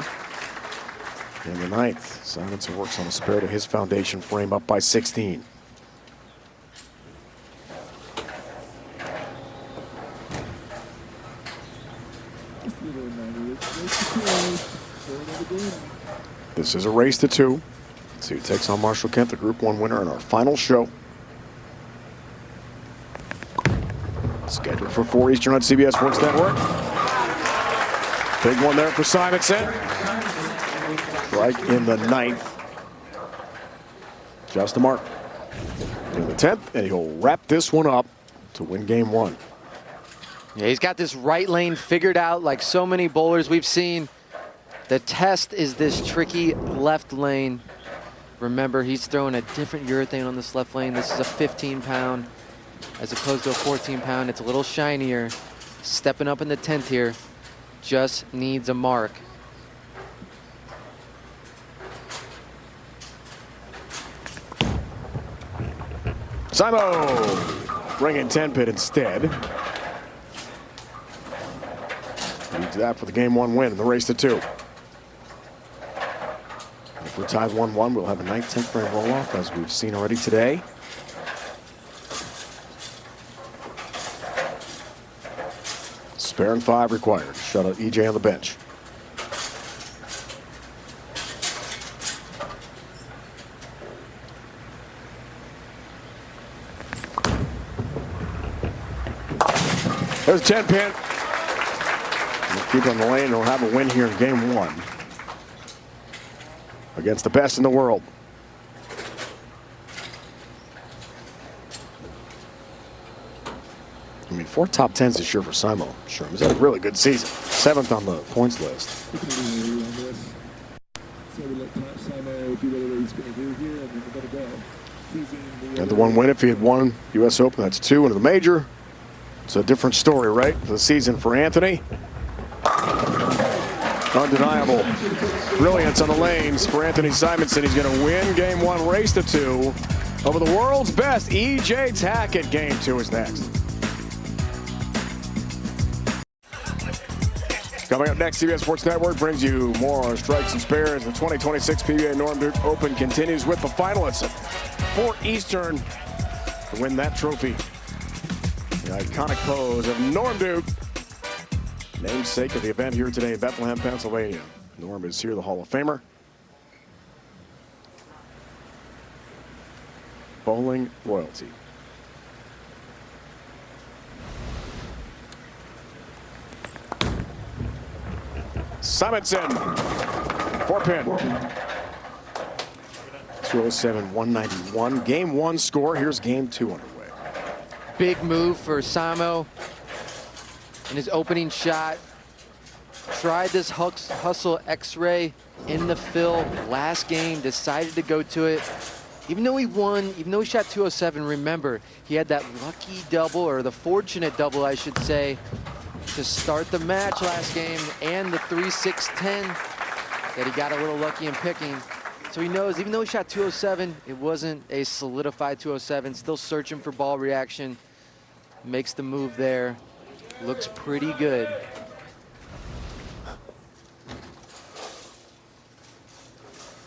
in the 9th. Simonson works on a spare to his foundation frame, up by 16. This is a race to 2. Let's see who takes on Marshall Kent, the Group 1 winner in our final show. Scheduled for 4 Eastern on CBS Sports Network. Big one there for Simonson. Strike in the 9th. Just the mark. In the 10th, and he'll wrap this one up to win game 1. Yeah, he's got this right lane figured out like so many bowlers we've seen. The test is this tricky left lane. Remember, he's throwing a different urethane on this left lane. This is a 15-pound as opposed to a 14-pound. It's a little shinier. Stepping up in the 10th here. Just needs a mark. Simo bringing 10-pin instead. Needs that for the game 1 win in the race to 2. If we're tied 1-1, we'll have a 9th, 10th frame roll-off, as we've seen already today. Spare and 5 required. Shut out EJ on the bench. There's 10-pin. Keep on the lane. He'll have a win here in game 1 against the best in the world. I mean, 4 top 10s this year for Simo. Sure, he's had a really good season. 7th on the points list. And the 1 win, if he had won U.S. Open, that's 2 into the major. It's a different story, right? For the season for Anthony. Undeniable brilliance on the lanes for Anthony Simonson. He's going to win game 1, race to 2 over the world's best. EJ Tackett. Game 2 is next. Coming up next, CBS Sports Network brings you more strikes and spares. The 2026 PBA Norm Duke Open continues with the finalists at 4 Eastern to win that trophy. The iconic pose of Norm Duke, namesake of the event here today in Bethlehem, Pennsylvania. Norm is here, the Hall of Famer. Bowling royalty. Simonson, 4-pin. 207, 191. Game 1 score. Here's game 2 underway. Big move for Simo in his opening shot. Tried this hustle X-ray in the fill last game, decided to go to it. Even though he won, even though he shot 207, remember, he had that lucky double, or the fortunate double, I should say, to start the match last game, and the 3-6-10 that he got a little lucky in picking. So he knows, even though he shot 207, it wasn't a solidified 207, still searching for ball reaction. makes the move there. Looks pretty good.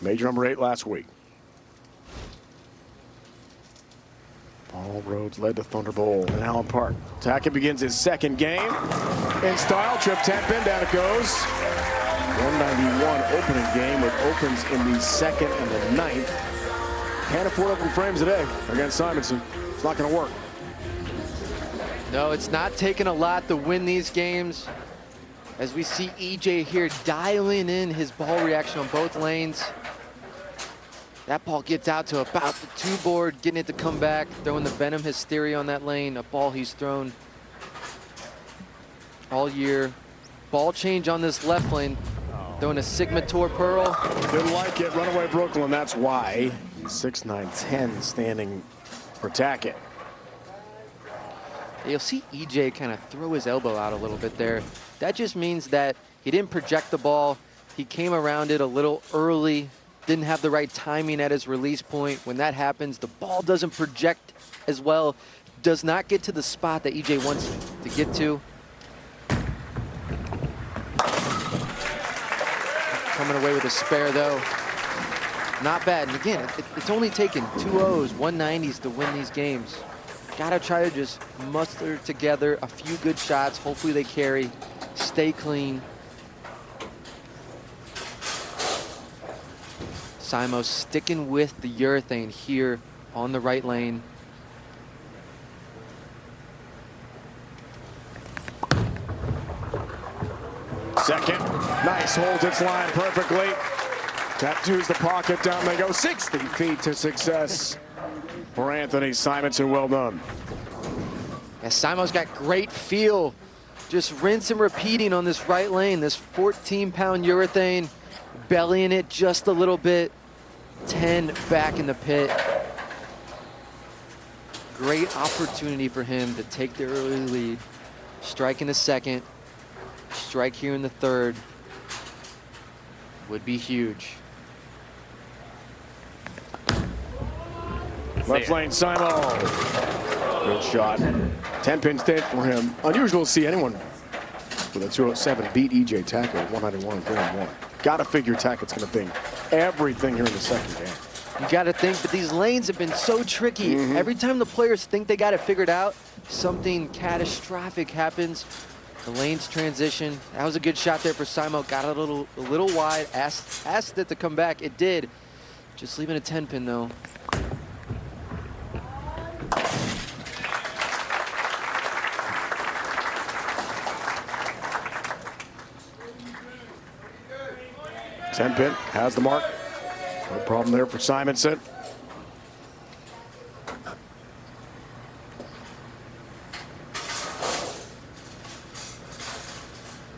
Major number 8 last week. All roads led to Thunder Bowl in Allen Park. Tackett begins his second game. In style, trip 10 pin, down it goes. 191 opening game with opens in the 2nd and the 9th. Can't afford open frames today against Simonson. It's not going to work. No, it's not taking a lot to win these games. As we see EJ here dialing in his ball reaction on both lanes. That ball gets out to about the 2 board, getting it to come back, throwing the Venom Hysteria on that lane, a ball he's thrown all year. Ball change on this left lane, throwing a Sigma Tour Pearl. Didn't like it, runaway Brooklyn, that's why. 6'9", standing for Tackett. You'll see EJ kind of throw his elbow out a little bit there. That just means that he didn't project the ball. He came around it a little early, didn't have the right timing at his release point. When that happens, the ball doesn't project as well, does not get to the spot that EJ wants to get to. Coming away with a spare though. Not bad. And again, it's only taken 2 O's, 190s to win these games. Gotta try to just muster together a few good shots. Hopefully they carry, stay clean. Simo sticking with the urethane here on the right lane. Second, nice, holds its line perfectly. Tattoos the pocket, down they go, 60 feet to success for Anthony Simonson, well done. Yeah, Simo's got great feel. Just rinse and repeating on this right lane, this 14-pound urethane, bellying it just a little bit, 10 back in the pit. Great opportunity for him to take the early lead. Strike in the 2nd, strike here in the 3rd. Would be huge. Left lane, Simo. Good shot. 10-pin stand for him. Unusual to see anyone with a 207 beat EJ Tackett at 191 and game 1. Gotta figure Tackett's gonna bring everything here in the 2nd game. You gotta think, but these lanes have been so tricky. Every time the players think they got it figured out, something catastrophic happens. The lanes transition. That was a good shot there for Simo. Got a little wide. Asked it to come back. It did. Just leaving a 10-pin though. Ten-pin has the mark. No problem there for Simonson.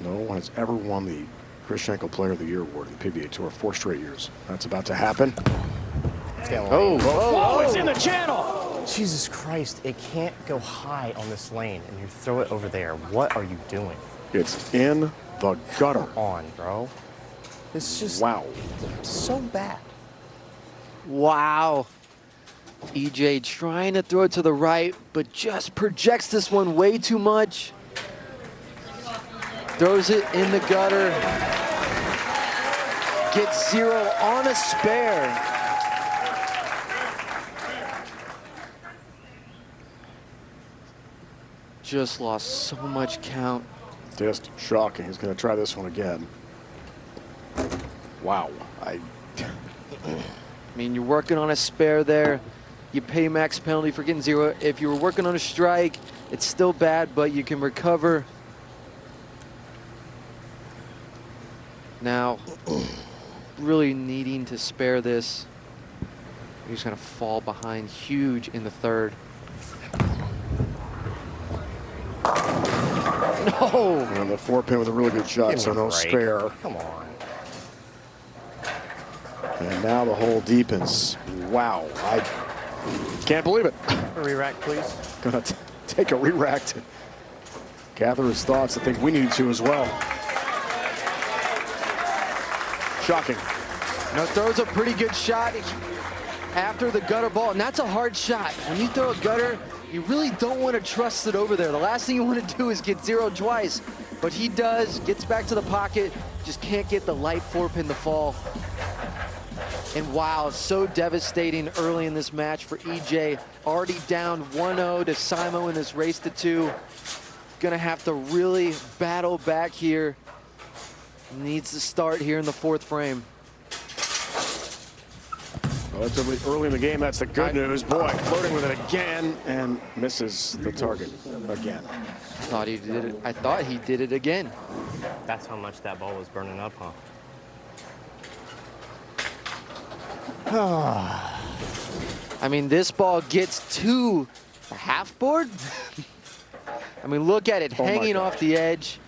No one has ever won the Chris Schenkel Player of the Year award in the PBA Tour 4 straight years. That's about to happen. Oh, it's in the channel. Jesus Christ, it can't go high on this lane and you throw it over there. What are you doing? It's in the gutter. Come on, bro. It's just so bad. Wow. EJ trying to throw it to the right, but just projects this one way too much. Throws it in the gutter. Gets 0 on a spare. Just lost so much count. Just shocking. He's going to try this one again. Wow. I mean, you're working on a spare there. You pay max penalty for getting 0. If you were working on a strike, it's still bad, but you can recover. Now, really needing to spare this. He's going to fall behind huge in the 3rd. No! And the 4-pin with a really good shot, so no spare. Come on. And now the hole deepens. Wow, I can't believe it. A re-rack, please. Gonna take a re-rack to gather his thoughts. I think we need to as well. Shocking. No, throws a pretty good shot. after the gutter ball, and that's a hard shot. When you throw a gutter, you really don't want to trust it over there. The last thing you want to do is get zeroed twice, but he does, gets back to the pocket, just can't get the light 4-pin to fall. And wow, so devastating early in this match for EJ. Already down 1-0 to Simo in this race to 2. Gonna have to really battle back here. Needs to start here in the 4th frame. Relatively early in the game, that's the good news. Boy, flirting with it again and misses the target again. I thought he did it. I thought he did it again. That's how much that ball was burning up, huh? I mean, this ball gets to the half board. I mean, look at it hanging off the edge,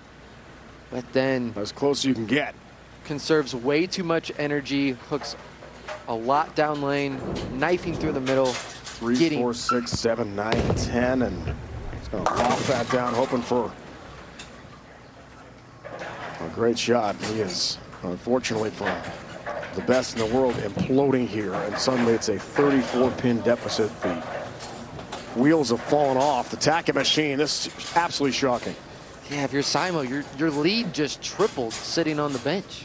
but then as close as you can get. Conserves way too much energy, hooks a lot down lane, knifing through the middle. 3, 4, 6, 7, 9, 10, and he's going to pop that down, hoping for a great shot. He is, unfortunately, for the best in the world, imploding here, and suddenly it's a 34-pin deficit. The wheels have fallen off the tacket machine. This is absolutely shocking. Yeah, if you're Simo, your lead just tripled sitting on the bench.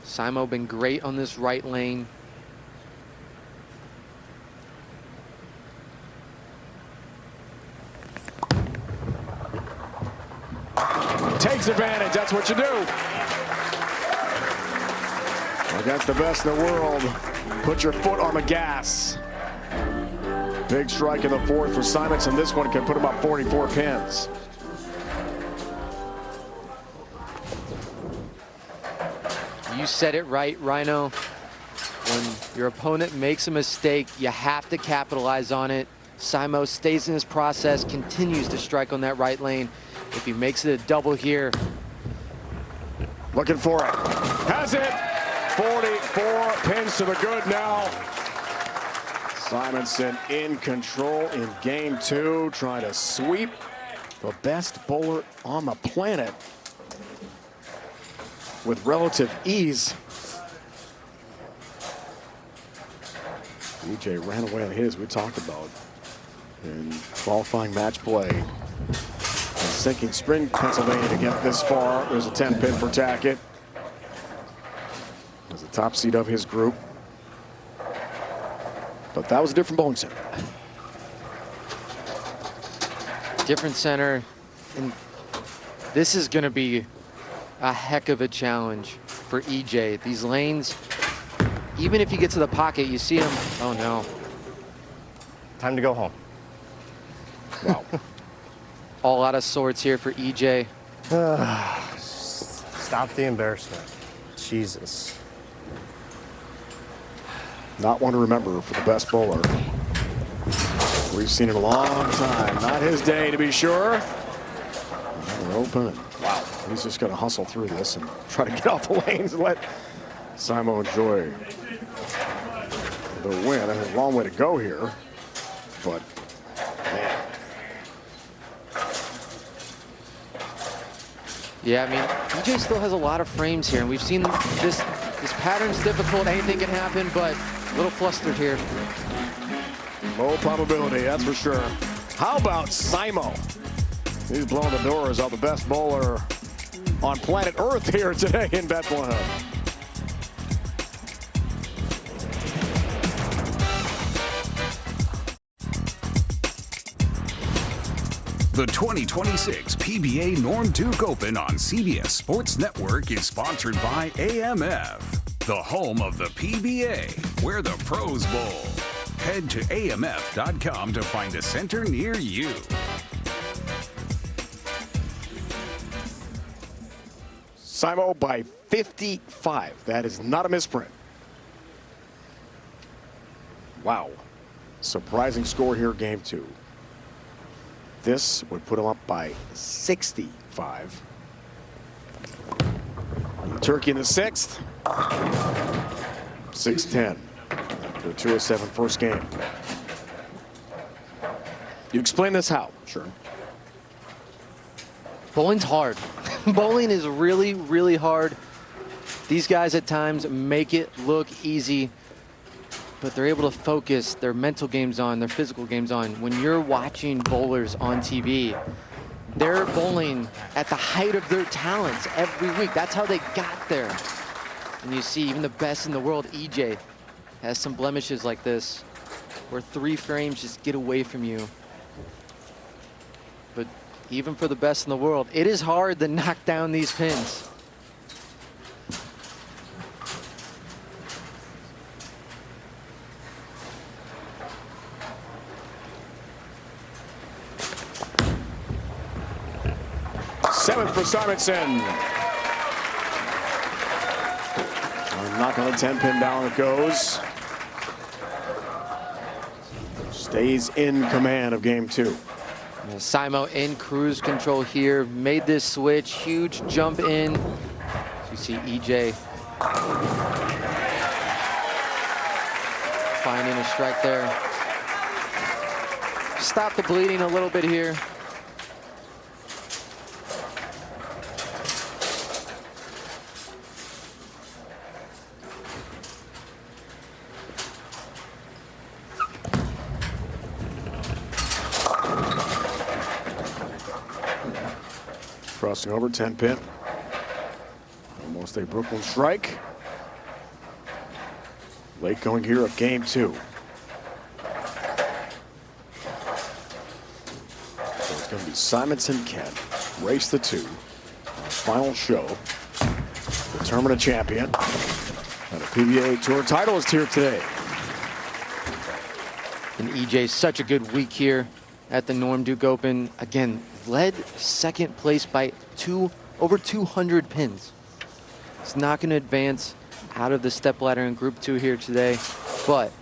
Simo been great on this right lane. Takes advantage, that's what you do. Against the best in the world, put your foot on the gas. Big strike in the 4th for Simonson. This one can put him up 44 pins. You said it right, Rhino. When your opponent makes a mistake, you have to capitalize on it. Simo stays in his process, continues to strike on that right lane. If he makes it a double here. Looking for it. Has it. 44 pins to the good now. Simonson in control in game 2, trying to sweep the best bowler on the planet with relative ease. EJ ran away on his, we talked about in qualifying match play. Sinking Spring, Pennsylvania to get this far. There's a 10-pin for Tackett. Was the top seed of his group. But that was a different bowling center. Different center. And this is going to be a heck of a challenge for EJ. These lanes, even if you get to the pocket, you see him. Oh, no. Time to go home. Wow. All out of sorts here for EJ. Stop the embarrassment. Jesus. Not one to remember for the best bowler we've seen in a long time. Not his day, to be sure. They're open. And wow, he's just going to hustle through this and try to get off the lanes and let Simo enjoy the win. I mean, a long way to go here, but man. Yeah, I mean, EJ still has a lot of frames here, and we've seen this pattern's difficult. Anything can happen, but a little flustered here. Low probability, that's for sure. How about Simo? He's blowing the doors off the best bowler on planet Earth here today in Bethlehem. The 2026 PBA Norm Duke Open on CBS Sports Network is sponsored by AMF, the home of the PBA, where the pros bowl. Head to amf.com to find a center near you. Simo by 55. That is not a misprint. Wow. Surprising score here, game 2. This would put him up by 65. Turkey in the 6th. 6-10. After a 2-7 first game. You explain this how? Sure. Bowling's hard. Bowling is really, really hard. These guys at times make it look easy, but they're able to focus their mental games on, their physical games on. When you're watching bowlers on TV, they're bowling at the height of their talents every week. That's how they got there. And you see even the best in the world, EJ, has some blemishes like this, where 3 frames just get away from you. But even for the best in the world, it is hard to knock down these pins. Seventh for Simonson. Knock on the 10-pin, down it goes. Stays in command of game 2. Simo in cruise control here, made this switch, huge jump in. So you see EJ finding a strike there. Stop the bleeding a little bit here. Crossing over, 10-pin. Almost a Brooklyn strike. Late going here of game 2. So it's going to be Simonson Kent, race the 2. Final show. Determine a champion. And a PBA Tour title is here today. And EJ, such a good week here at the Norm Duke Open. Again, led second place by over 200 pins. He's not going to advance out of the stepladder in Group 2 here today, but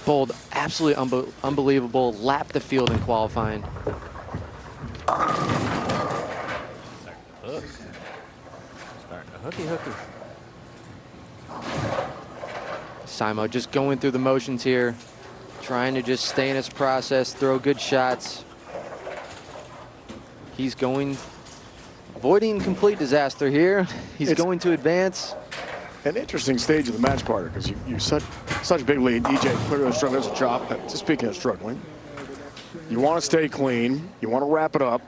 bowled absolutely unbelievable, lapped the field in qualifying. Simo just going through the motions here, trying to just stay in his process, throw good shots. He's avoiding complete disaster here. He's going to advance. An interesting stage of the match, partner, because you're such big lead. EJ clearly struggling. There's a chop. Speaking of struggling, you want to stay clean. You want to wrap it up.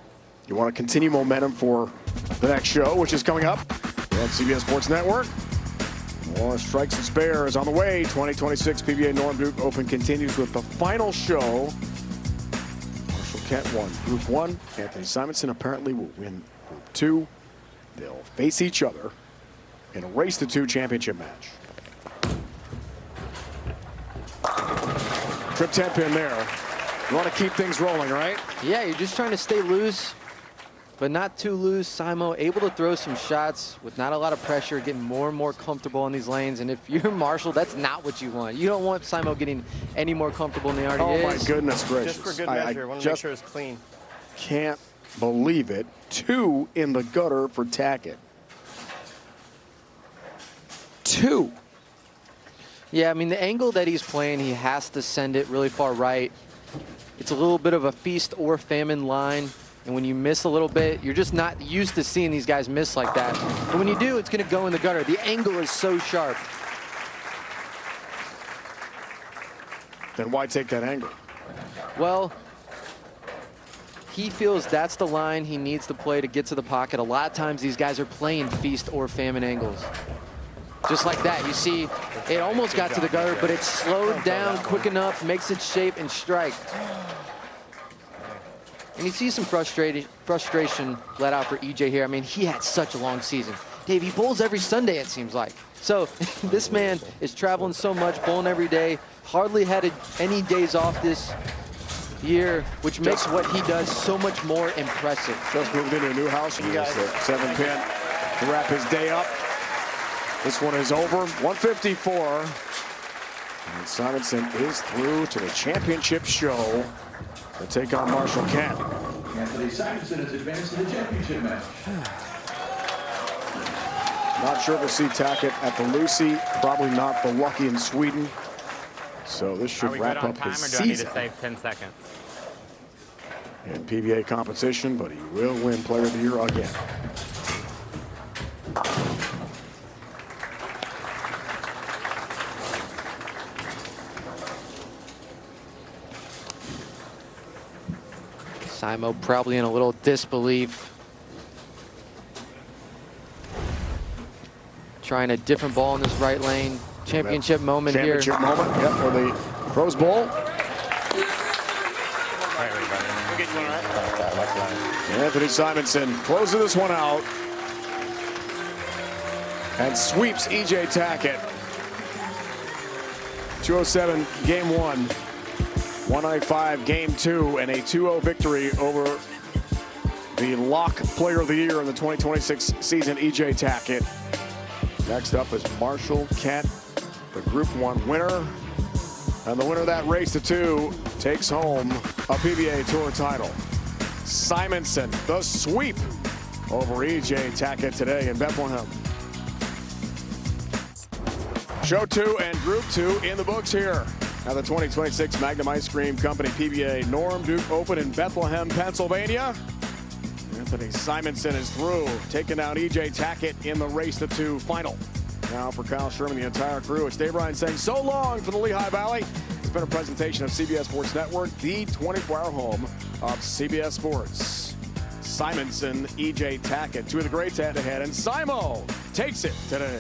You want to continue momentum for the next show, which is coming up on CBS Sports Network. More strikes and spares on the way. 2026 PBA Norm Duke Open continues with the final show. Marshall Kent won Group 1. Anthony Simonson apparently will win Group 2. They'll face each other in a race to 2 championship match. Trip 10-pin there. You want to keep things rolling, right? Yeah, you're just trying to stay loose, but not too loose. Simo able to throw some shots with not a lot of pressure, getting more and more comfortable in these lanes. And if you're Marshall, that's not what you want. You don't want Simo getting any more comfortable than he already is. Oh, my goodness gracious. Just for good measure, I want to make sure it's clean. Can't believe it. 2 in the gutter for Tackett. 2. Yeah, I mean, the angle that he's playing, he has to send it really far right. It's a little bit of a feast or famine line. And when you miss a little bit, you're just not used to seeing these guys miss like that. But when you do, it's going to go in the gutter. The angle is so sharp. Then why take that angle? Well, he feels that's the line he needs to play to get to the pocket. A lot of times these guys are playing feast or famine angles. Just like that, you see, it almost got to the gutter, but it slowed down quick enough, makes it shape and strike. And you see some frustration let out for EJ here. I mean, he had such a long season. Dave, he bowls every Sunday, it seems like. So this man is traveling so much, bowling every day, hardly had any days off this year, which makes what he does so much more impressive. Just moved into a new house. He has the 7-pin to wrap his day up. This one is over, 154. And Simonson is through to the championship show to take on Marshall Kent. Anthony Simonson has advanced to the championship match. Not sure to see Tackett at the Lucy. Probably not the Lucky in Sweden. So this should wrap up his season. Are we good on time, or do I need to save 10 seconds? In PBA competition, but he will win Player of the Year again. Simo probably in a little disbelief. Trying a different ball in this right lane. Championship moment here. Championship moment, yep, for the Rose Bowl. Anthony Simonson closes this one out and sweeps E.J. Tackett. 207 game 1, 195 game 2, and a 2-0 victory over the lock player of the year in the 2026 season, E.J. Tackett. Next up is Marshall Kent, the Group 1 winner. And the winner of that race to 2 takes home a PBA Tour title. Simonson, the sweep over E.J. Tackett today in Bethlehem. Show 2 and Group 2 in the books here at the 2026 Magnum Ice Cream Company PBA Norm Duke Open in Bethlehem, Pennsylvania. Anthony Simonson is through, taking down E.J. Tackett in the race to 2 final. Now for Kyle Sherman, the entire crew, it's Dave Ryan saying so long for the Lehigh Valley. It's been a presentation of CBS Sports Network, the 24-hour home of CBS Sports. Simonson, E.J. Tackett, 2 of the greats head-to-head, and Simo takes it today.